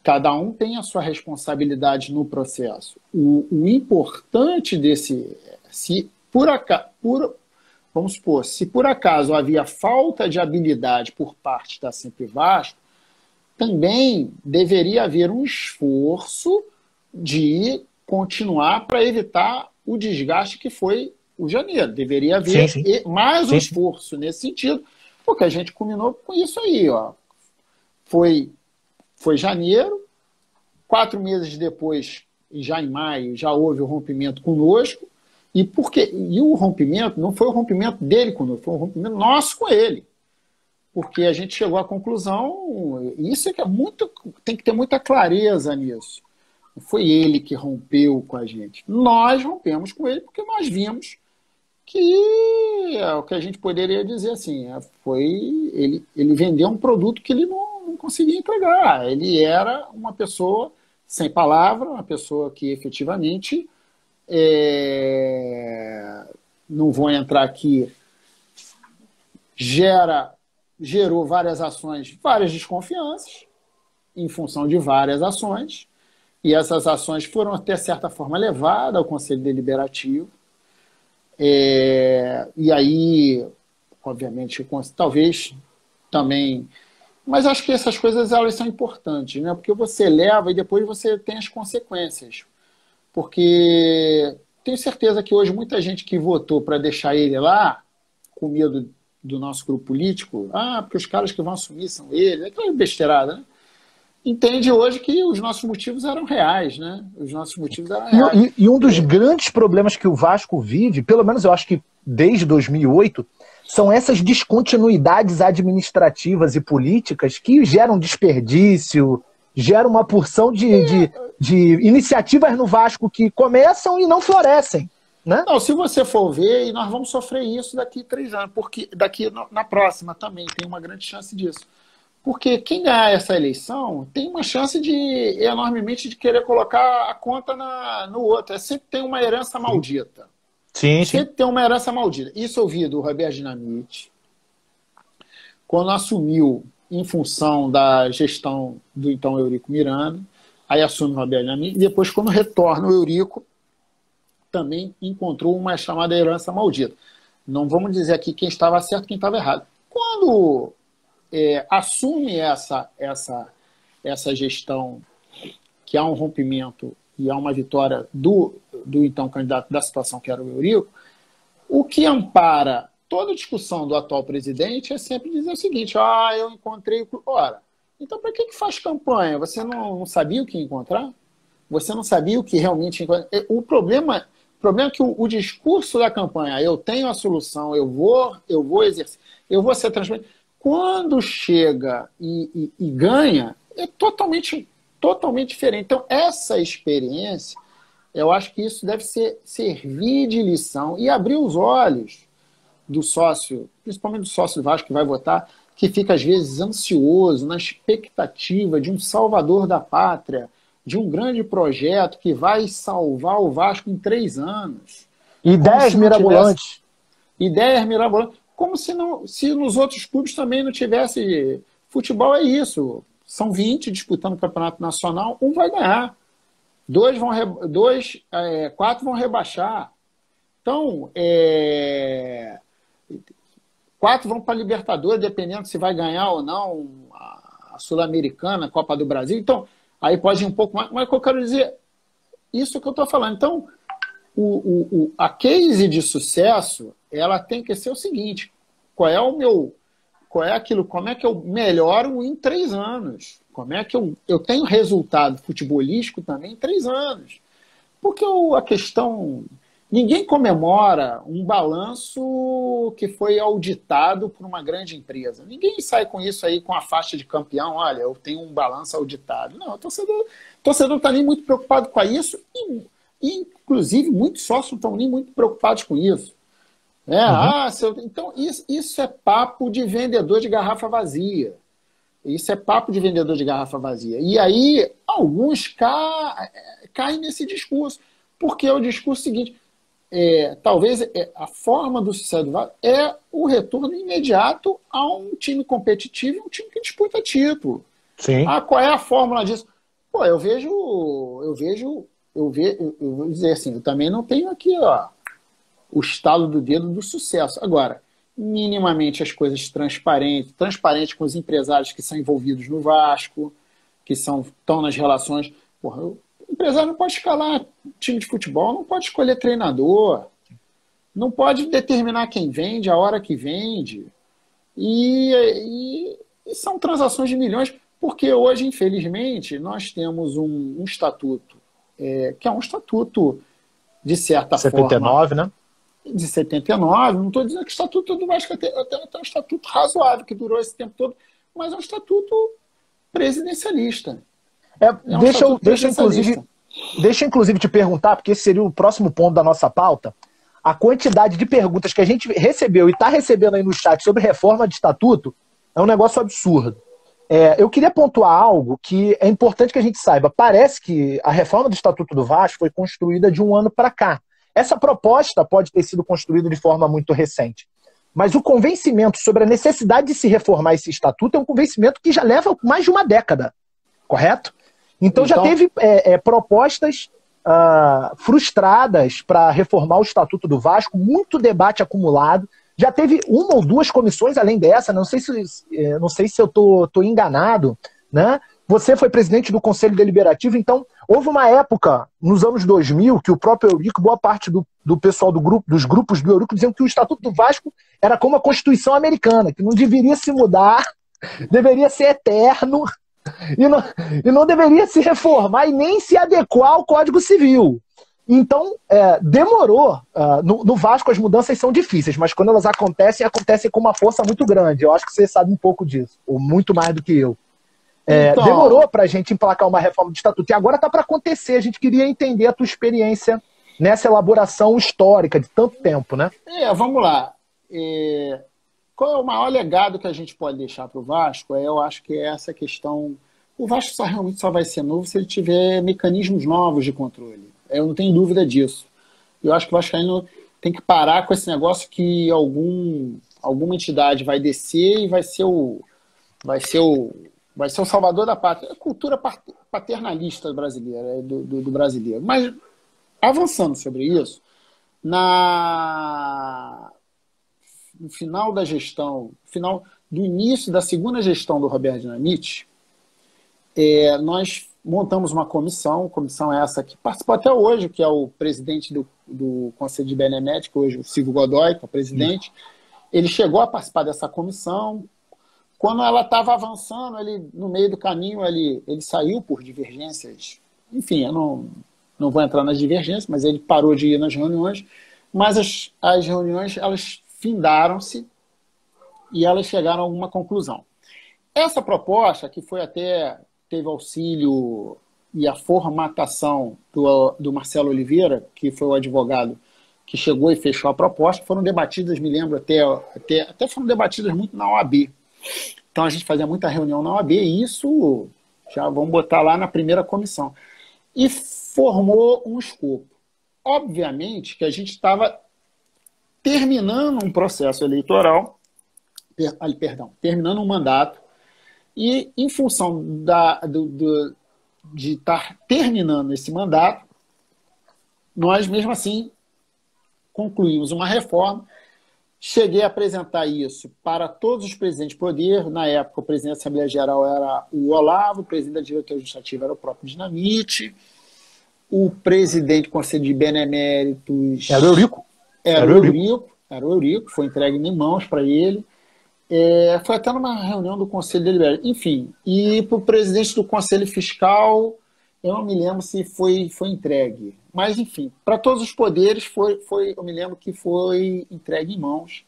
Cada um tem a sua responsabilidade no processo. O importante vamos supor, se por acaso havia falta de habilidade por parte da Sempre Vasco, também deveria haver um esforço de continuar para evitar o desgaste que foi o janeiro. Deveria haver mais um esforço nesse sentido, porque a gente culminou com isso aí. Foi janeiro, 4 meses depois, já em maio, já houve o rompimento conosco, e o rompimento não foi o rompimento dele conosco, foi um rompimento nosso com ele. Porque a gente chegou à conclusão, isso é muito, tem que ter muita clareza nisso. Não foi ele que rompeu com a gente. Nós rompemos com ele porque nós vimos que o que a gente poderia dizer assim, ele vendeu um produto que ele não conseguia entregar. Ele era uma pessoa sem palavra, uma pessoa que efetivamente, não vou entrar aqui, gerou várias ações, várias desconfianças, em função de várias ações, e essas ações foram, até certa forma, levadas ao Conselho Deliberativo. E aí, obviamente, talvez também... Mas acho que essas coisas elas são importantes, né? Porque você leva e depois você tem as consequências. Porque tenho certeza que hoje muita gente que votou para deixar ele lá, com medo do nosso grupo político, porque os caras que vão assumir são eles, aquela besteirada, né? Entende hoje que os nossos motivos eram reais, né? Os nossos motivos eram reais. E um dos grandes problemas que o Vasco vive, pelo menos eu acho que desde 2008, são essas descontinuidades administrativas e políticas que geram desperdício, geram uma porção de iniciativas no Vasco que começam e não florescem. Né? Não, se você for ver, e nós vamos sofrer isso daqui a 3 anos, porque daqui na próxima também tem uma grande chance disso. Porque quem ganhar essa eleição tem uma chance enormemente de querer colocar a conta no outro. Sempre tem uma herança maldita. Sim, Você sim. tem uma herança maldita. Isso eu vi do Roberto Dinamite, quando assumiu em função da gestão do então Eurico Miranda, aí assume o Roberto Dinamite, e depois, quando retorna o Eurico, também encontrou uma chamada herança maldita. Não vamos dizer aqui quem estava certo e quem estava errado. Quando assume essa gestão, que há um rompimento e há uma vitória do então candidato da situação, que era o Eurico, o que ampara toda a discussão do atual presidente é sempre dizer o seguinte: eu encontrei. Ora, então para que faz campanha? Você não sabia o que encontrar? Você não sabia o que realmente encontrar? O problema é que o discurso da campanha, eu tenho a solução, eu vou exercer, eu vou ser transparente. Quando chega e ganha, é totalmente diferente. Então, essa experiência, eu acho que isso deve servir de lição e abrir os olhos do sócio, principalmente do sócio do Vasco que vai votar, que fica às vezes ansioso, na expectativa de um salvador da pátria, de um grande projeto que vai salvar o Vasco em 3 anos. Ideias mirabolantes. Ideias mirabolantes. Como se nos outros clubes também não tivesse. Futebol é isso. São 20 disputando o campeonato nacional, um vai ganhar. 4 vão rebaixar. Então, 4 vão para a Libertadores, dependendo se vai ganhar ou não a Sul-Americana, a Copa do Brasil. Então, aí pode ir um pouco mais. Mas o que eu quero dizer, isso que eu estou falando. Então, a case de sucesso, ela tem que ser o seguinte: como é que eu melhoro em 3 anos? Como é que eu tenho resultado futebolístico também em 3 anos? Porque a questão... Ninguém comemora um balanço que foi auditado por uma grande empresa. Ninguém sai com isso aí, com a faixa de campeão. Olha, eu tenho um balanço auditado. Não, o torcedor não está nem muito preocupado com isso. E, inclusive, muitos sócios não estão nem muito preocupados com isso. Então, isso é papo de vendedor de garrafa vazia. Isso é papo de vendedor de garrafa vazia. E aí, alguns caem nesse discurso. Porque é o discurso seguinte: talvez a forma do sucesso do Vasco é o retorno imediato a um time competitivo e um time que disputa título. Sim. Qual é a fórmula disso? Pô, eu vou dizer assim, eu também não tenho aqui, o estalo do dedo do sucesso. Agora, minimamente as coisas transparente com os empresários que são envolvidos no Vasco, que estão nas relações. Porra, o empresário não pode escalar time de futebol, não pode escolher treinador, não pode determinar quem vende, a hora que vende. E são transações de milhões, porque hoje, infelizmente, nós temos um estatuto, que é um estatuto, de certa 79, forma... né? De 79, não estou dizendo que o estatuto do Vasco até um estatuto razoável, que durou esse tempo todo, mas é um estatuto presidencialista. Deixa inclusive te perguntar, porque esse seria o próximo ponto da nossa pauta, a quantidade de perguntas que a gente recebeu e está recebendo aí no chat sobre reforma de estatuto é um negócio absurdo. Eu queria pontuar algo que é importante que a gente saiba. Parece que a reforma do Estatuto do Vasco foi construída de um ano para cá. Essa proposta pode ter sido construída de forma muito recente. Mas o convencimento sobre a necessidade de se reformar esse estatuto é um convencimento que já leva mais de uma década, correto? Então já teve propostas frustradas para reformar o Estatuto do Vasco, muito debate acumulado. Já teve 1 ou 2 comissões além dessa, não sei se eu estou enganado, né? Você foi presidente do Conselho Deliberativo, então houve uma época, nos anos 2000, que o próprio Eurico, boa parte do pessoal dos grupos do Eurico, diziam que o Estatuto do Vasco era como a Constituição Americana, que não deveria se mudar, deveria ser eterno, e não deveria se reformar e nem se adequar ao Código Civil. Então, demorou. No Vasco as mudanças são difíceis, mas quando elas acontecem com uma força muito grande. Eu acho que você sabe um pouco disso, ou muito mais do que eu. Demorou para a gente emplacar uma reforma de estatuto, e agora está para acontecer. A gente queria entender a tua experiência nessa elaboração histórica de tanto tempo, né? Vamos lá. Qual é o maior legado que a gente pode deixar para o Vasco? Eu acho que é essa questão. O Vasco realmente só vai ser novo se ele tiver mecanismos novos de controle. Eu não tenho dúvida disso. Eu acho que o Vascaíno tem que parar com esse negócio que alguma entidade vai descer e vai ser o salvador da pátria. É a cultura paternalista brasileira, do brasileiro. Mas, avançando sobre isso, no final da gestão, do início da segunda gestão do Roberto Dinamite, nós montamos uma comissão essa que participou até hoje, que é o presidente do Conselho de Benemédica, hoje o Silvio Godoy, que é o presidente. Ele chegou a participar dessa comissão. Quando ela estava avançando, no meio do caminho, ele saiu por divergências. Enfim, eu não vou entrar nas divergências, mas ele parou de ir nas reuniões. Mas as reuniões, elas findaram-se e elas chegaram a alguma conclusão. Essa proposta, que teve auxílio e a formatação do Marcelo Oliveira, que foi o advogado que chegou e fechou a proposta, foram debatidas, me lembro, até foram debatidas muito na OAB. Então a gente fazia muita reunião na OAB e isso já vamos botar lá na primeira comissão. E formou um escopo. Obviamente que a gente estava terminando um processo eleitoral, terminando um mandato, e em função de estar terminando esse mandato, nós mesmo assim concluímos uma reforma. Cheguei a apresentar isso para todos os presidentes de poder. Na época, o presidente da Assembleia Geral era o Olavo, o presidente da diretoria legislativa era o próprio Dinamite, o presidente do Conselho de Beneméritos... Era o Eurico. Era o Eurico, foi entregue em mãos para ele. Foi até numa reunião do Conselho Deliberativo. Enfim, e para o presidente do Conselho Fiscal, eu não me lembro se foi entregue. Mas, enfim, para todos os poderes, eu me lembro que foi entregue em mãos.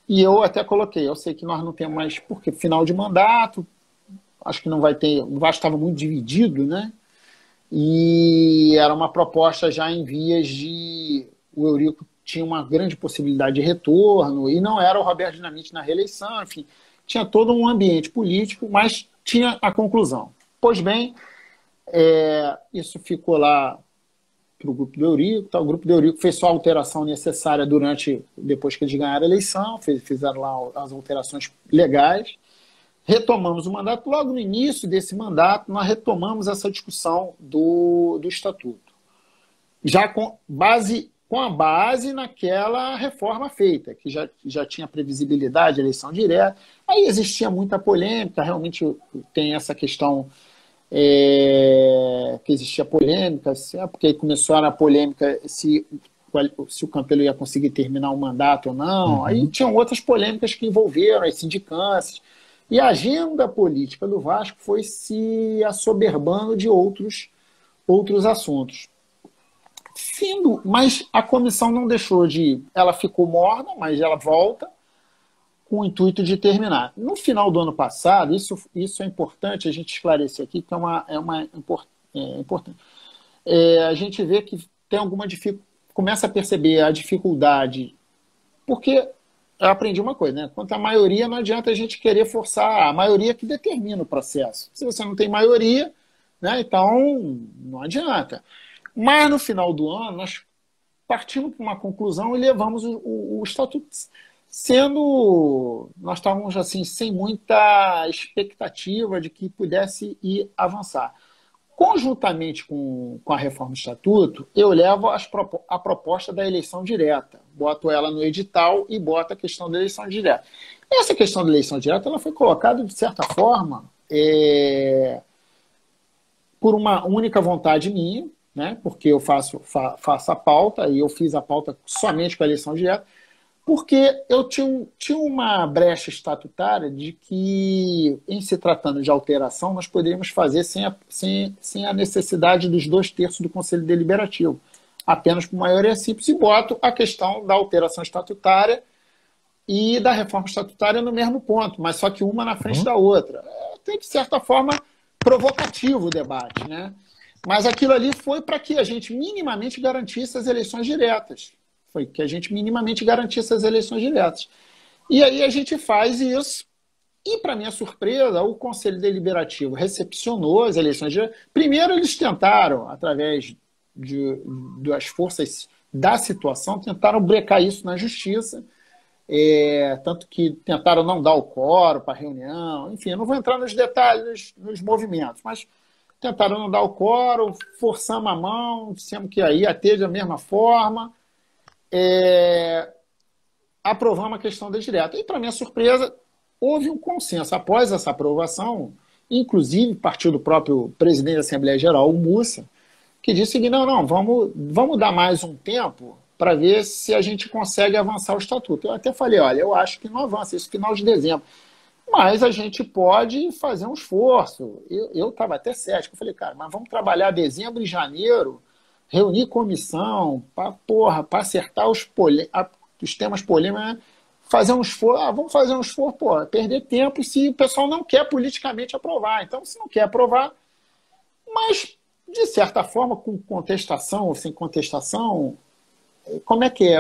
E eu até coloquei, eu sei que nós não temos mais, porque final de mandato, acho que não vai ter, o Vasco estava muito dividido, né? E era uma proposta já em vias de... O Eurico tinha uma grande possibilidade de retorno, e não era o Roberto Dinamite na reeleição, enfim, tinha todo um ambiente político, mas tinha a conclusão. Pois bem, isso ficou lá para o grupo do Eurico, tá? O grupo do Eurico fez só a alteração necessária depois que eles ganharam a eleição, fizeram lá as alterações legais, retomamos o mandato. Logo no início desse mandato, nós retomamos essa discussão do Estatuto, já com a base naquela reforma feita, que já tinha previsibilidade, eleição direta. Aí existia muita polêmica, realmente tem essa questão que existia polêmica, porque aí começou a polêmica se o Campelo ia conseguir terminar o mandato ou não. Uhum. Aí tinham outras polêmicas que envolveram as sindicâncias. E a agenda política do Vasco foi se assoberbando de outros assuntos. Mas a comissão não deixou de... Ela ficou morna, mas ela volta com o intuito de terminar. No final do ano passado, isso é importante a gente esclarecer aqui, que é importante. A gente vê que tem alguma dificuldade, começa a perceber a dificuldade, porque eu aprendi uma coisa, né? Quanto à maioria, não adianta a gente querer forçar a maioria que determina o processo. Se você não tem maioria, né, então não adianta. Mas no final do ano, nós partimos para uma conclusão e levamos o Estatuto, nós estávamos assim, sem muita expectativa de que pudesse ir avançar. Conjuntamente com a reforma do Estatuto, eu levo a proposta da eleição direta. Boto ela no edital e boto a questão da eleição direta. Essa questão da eleição direta ela foi colocada, de certa forma, por uma única vontade minha, né? Porque eu faço a pauta, e eu fiz a pauta somente com a eleição direta, porque eu tinha uma brecha estatutária de que, em se tratando de alteração, nós poderíamos fazer sem a necessidade dos 2/3 do Conselho Deliberativo, apenas por maioria simples, e boto a questão da alteração estatutária e da reforma estatutária no mesmo ponto, mas só que uma na frente da outra. Tem, de certa forma, provocativo o debate, né? Mas aquilo ali foi para que a gente minimamente garantisse as eleições diretas. Foi que a gente minimamente garantisse as eleições diretas. E aí a gente faz isso. E, para minha surpresa, o Conselho Deliberativo recepcionou as eleições diretas. Primeiro, eles tentaram, através das forças da situação, tentaram brecar isso na justiça, tanto que tentaram não dar o quórum para a reunião, enfim, eu não vou entrar nos detalhes, nos movimentos, mas tentaram não dar o quórum, forçamos a mão, dissemos que ia ter da mesma forma, aprovamos a questão da direta. E, para minha surpresa, houve um consenso. Após essa aprovação, inclusive partiu do próprio presidente da Assembleia Geral, o Mussa, que disse que não, vamos dar mais um tempo para ver se a gente consegue avançar o estatuto. Eu até falei, olha, eu acho que não avança, isso final de dezembro. Mas a gente pode fazer um esforço. Eu estava até cético. Eu falei, cara, mas vamos trabalhar dezembro e janeiro, reunir comissão, para acertar os temas polêmicos, né? Fazer um esforço, vamos fazer um esforço, perder tempo se o pessoal não quer politicamente aprovar. Então, se não quer aprovar, mas, de certa forma, com contestação ou sem contestação, como é que é?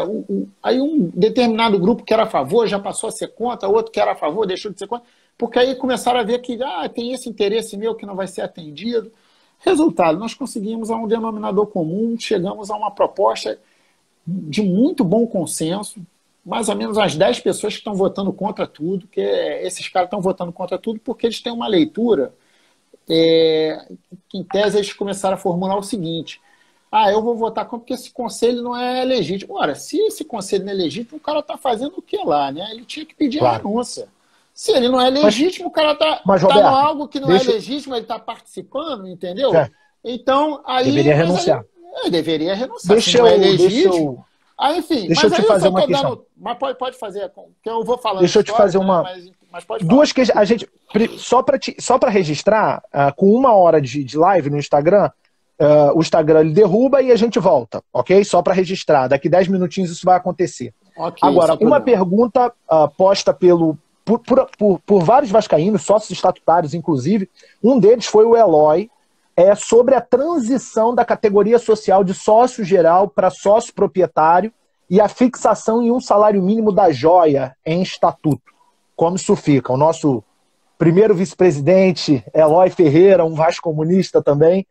Aí um determinado grupo que era a favor já passou a ser contra, outro que era a favor deixou de ser contra, porque aí começaram a ver que tem esse interesse meu que não vai ser atendido. Resultado, nós conseguimos um denominador comum, chegamos a uma proposta de muito bom consenso, mais ou menos as 10 pessoas que estão votando contra tudo, que esses caras estão votando contra tudo porque eles têm uma leitura que, em tese, eles começaram a formular o seguinte: eu vou votar contra porque esse conselho não é legítimo. Ora, se esse conselho não é legítimo, o cara está fazendo o que lá, né? Ele tinha que pedir a renúncia. Se ele não é legítimo, o cara está no algo que não é legítimo, ele está participando, porque então, aí... Deveria renunciar. Deveria renunciar. Se não é legítimo... enfim, deixa eu te fazer uma questão. Mas pode fazer, que eu vou falando. Deixa eu te fazer uma... Mas pode duas questões. A gente, só para registrar, com 1 hora de live no Instagram, o Instagram ele derruba e a gente volta, ok? Só para registrar. Daqui 10 minutinhos isso vai acontecer. Okay, agora, uma pergunta posta por vários vascaínos, sócios estatutários, inclusive. Um deles foi o Eloy, sobre a transição da categoria social de sócio geral para sócio proprietário e a fixação em um salário mínimo da joia em estatuto. Como isso fica? O nosso primeiro vice-presidente, Eloy Ferreira, um vascomunista também,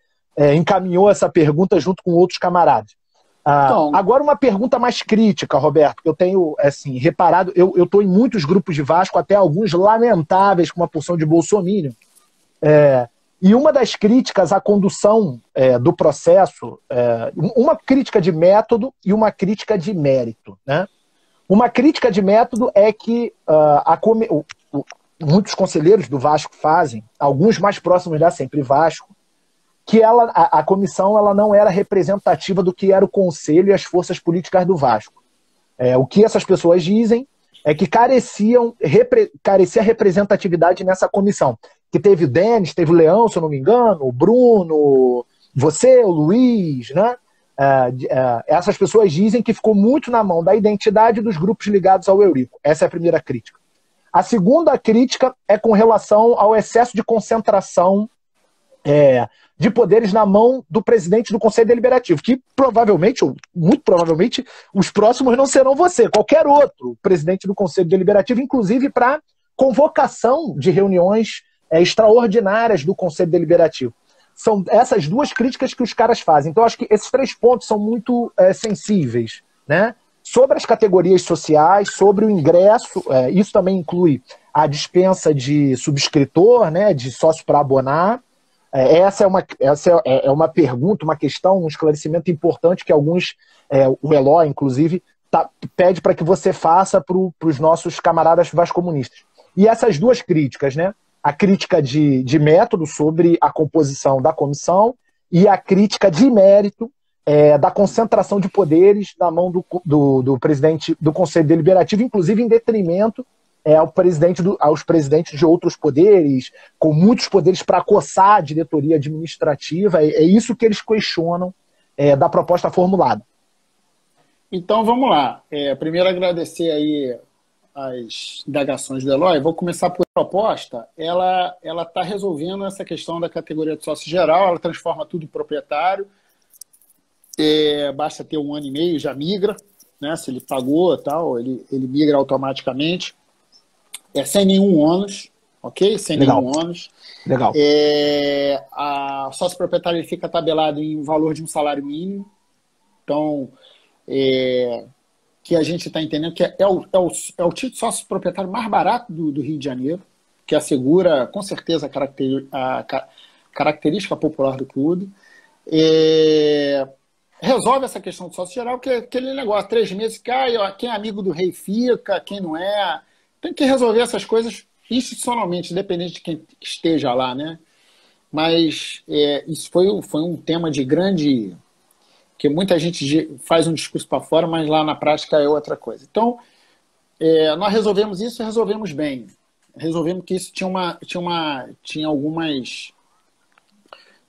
encaminhou essa pergunta junto com outros camaradas. Agora uma pergunta mais crítica, Roberto, que eu tenho reparado, eu estou em muitos grupos de Vasco, até alguns lamentáveis, com uma porção de bolsominion, e uma das críticas à condução do processo, uma crítica de método e uma crítica de mérito, né? Uma crítica de método é que muitos conselheiros do Vasco fazem, alguns mais próximos da Sempre Vasco, que a comissão ela não era representativa do que era o conselho e as forças políticas do Vasco. O que essas pessoas dizem é que carecia representatividade nessa comissão. Que teve o Denis, teve o Leão, se eu não me engano, o Bruno, você, o Luiz, né? Essas pessoas dizem que ficou muito na mão da identidade dos grupos ligados ao Eurico. Essa é a primeira crítica. A segunda crítica é com relação ao excesso de concentração de poderes na mão do presidente do Conselho Deliberativo, que provavelmente, ou muito provavelmente, os próximos não serão você, qualquer outro presidente do Conselho Deliberativo, inclusive para convocação de reuniões extraordinárias do Conselho Deliberativo. São essas duas críticas que os caras fazem. Então, acho que esses 3 pontos são muito sensíveis, né? Sobre as categorias sociais, sobre o ingresso, isso também inclui a dispensa de subscritor, né, de sócio para abonar. Essa é uma pergunta, uma questão, um esclarecimento importante que alguns, o Eloy, inclusive, pede para que você faça para os nossos camaradas vascomunistas. E essas duas críticas, né? A crítica de método sobre a composição da comissão e a crítica de mérito da concentração de poderes na mão do presidente do Conselho Deliberativo, inclusive em detrimento aos presidentes de outros poderes, com muitos poderes para acossar a diretoria administrativa. É isso que eles questionam da proposta formulada. Então, vamos lá. Primeiro, agradecer aí as indagações do Eloy. Vou começar por proposta. Ela está resolvendo essa questão da categoria de sócio geral, ela transforma tudo em proprietário. Basta ter 1 ano e meio, já migra, né? Se ele pagou tal, ele migra automaticamente. Sem nenhum ônus, ok? Sem Legal. nenhum ônus. Legal. A sócio proprietário ele fica tabelado em valor de um salário mínimo. Então, que a gente está entendendo que é o título sócio proprietário mais barato do Rio de Janeiro, que assegura, com certeza, a característica popular do clube. Resolve essa questão do sócio geral, que é aquele negócio, 3 meses cai, quem é amigo do rei fica, quem não é. Tem que resolver essas coisas institucionalmente, independente de quem esteja lá, né? Mas isso foi um tema de grande... que muita gente faz um discurso para fora, mas lá na prática é outra coisa. Então, nós resolvemos isso e resolvemos bem. Resolvemos que isso tinha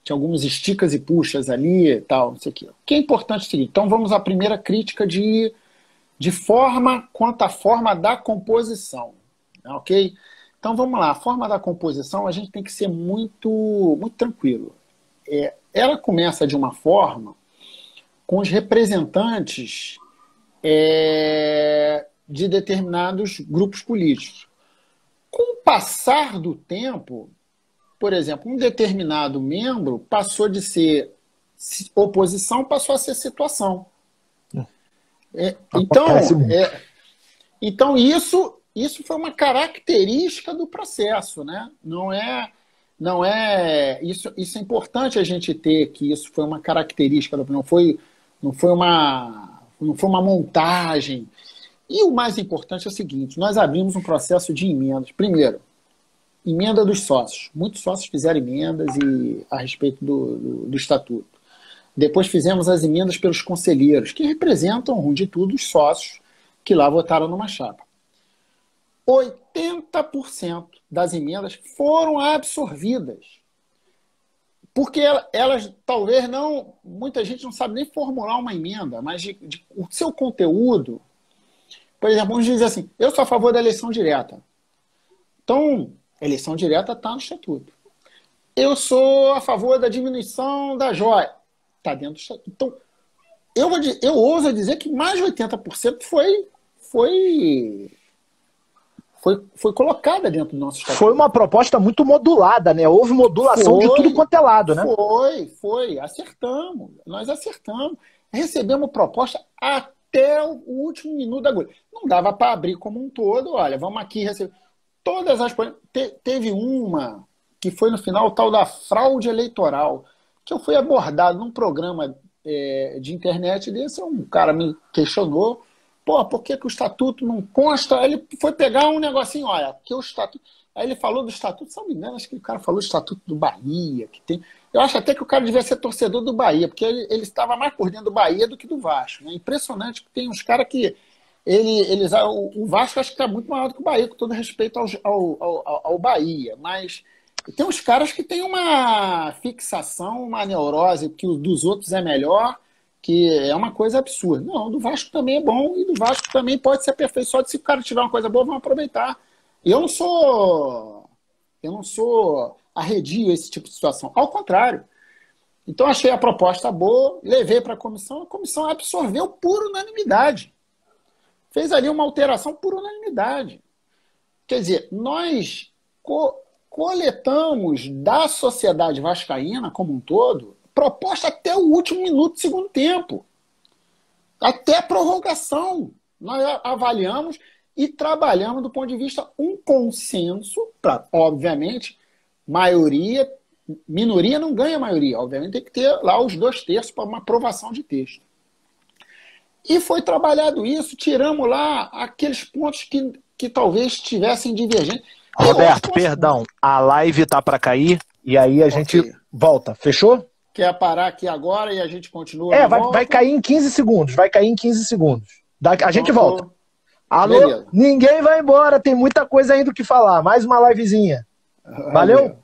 alguns esticas e puxas ali e tal, isso aqui. O que é importante é o seguinte, então vamos à primeira crítica de forma quanto à forma da composição, ok? Então vamos lá, a forma da composição a gente tem que ser muito, muito tranquilo. Ela começa de uma forma com os representantes de determinados grupos políticos. Com o passar do tempo, por exemplo, um determinado membro passou de ser oposição, passou a ser situação. Então isso foi uma característica do processo, né? Não é isso é importante a gente ter, que isso foi uma característica, não foi uma montagem. E o mais importante é o seguinte, nós abrimos um processo de emendas. Primeiro, emenda dos sócios. Muitos sócios fizeram emendas a respeito do estatuto. Depois fizemos as emendas pelos conselheiros, que representam, ruim de tudo, os sócios que lá votaram numa chapa. 80% das emendas foram absorvidas. Porque elas talvez não... Muita gente não sabe nem formular uma emenda, mas o seu conteúdo... Por exemplo, vamos dizer assim, eu sou a favor da eleição direta. Então, eleição direta está no estatuto. Eu sou a favor da diminuição da joia. Está dentro do estatuto. Então, eu ouso dizer que mais de 80% foi colocada dentro do nosso estatuto. Foi uma proposta muito modulada, né? Houve modulação de tudo quanto é lado, né? Foi. Acertamos. Nós acertamos. Recebemos proposta até o último minuto da agulha. Não dava para abrir como um todo. Olha, vamos aqui receber. Todas as... Teve uma que foi no final o tal da fraude eleitoral, que eu fui abordado num programa de internet desse. Um cara me questionou. Por que o estatuto não consta? Aí ele foi pegar um negocinho, olha, que o estatuto... Aí ele falou do estatuto, se não me engano, acho que o cara falou do estatuto do Bahia, que tem... Eu acho até que o cara devia ser torcedor do Bahia, porque ele estava mais por dentro do Bahia do que do Vasco, né? Impressionante que tem uns caras que... o Vasco acho que está muito maior do que o Bahia, com todo respeito ao Bahia, mas tem uns caras que têm uma fixação, uma neurose, que o dos outros é melhor, que é uma coisa absurda. Não, do Vasco também é bom, e do Vasco também pode ser aperfeiçoado. Se o cara tiver uma coisa boa, vamos aproveitar. Eu não sou arredio a esse tipo de situação. Ao contrário. Então, achei a proposta boa, levei para a comissão absorveu por unanimidade. Fez ali uma alteração por unanimidade. Quer dizer, nós coletamos da sociedade vascaína como um todo proposta até o último minuto do segundo tempo. Até a prorrogação. Nós avaliamos e trabalhamos do ponto de vista um consenso para, obviamente, minoria não ganha maioria. Obviamente tem que ter lá os 2/3 para uma aprovação de texto. E foi trabalhado isso, tiramos lá aqueles pontos que talvez tivessem divergência. Roberto, perdão, a live tá para cair e aí a gente volta. Fechou? Quer parar aqui agora e a gente continua? Vai cair em 15 segundos. A gente volta. Alô? Beleza. Ninguém vai embora, tem muita coisa ainda o que falar. Mais uma livezinha. Valeu?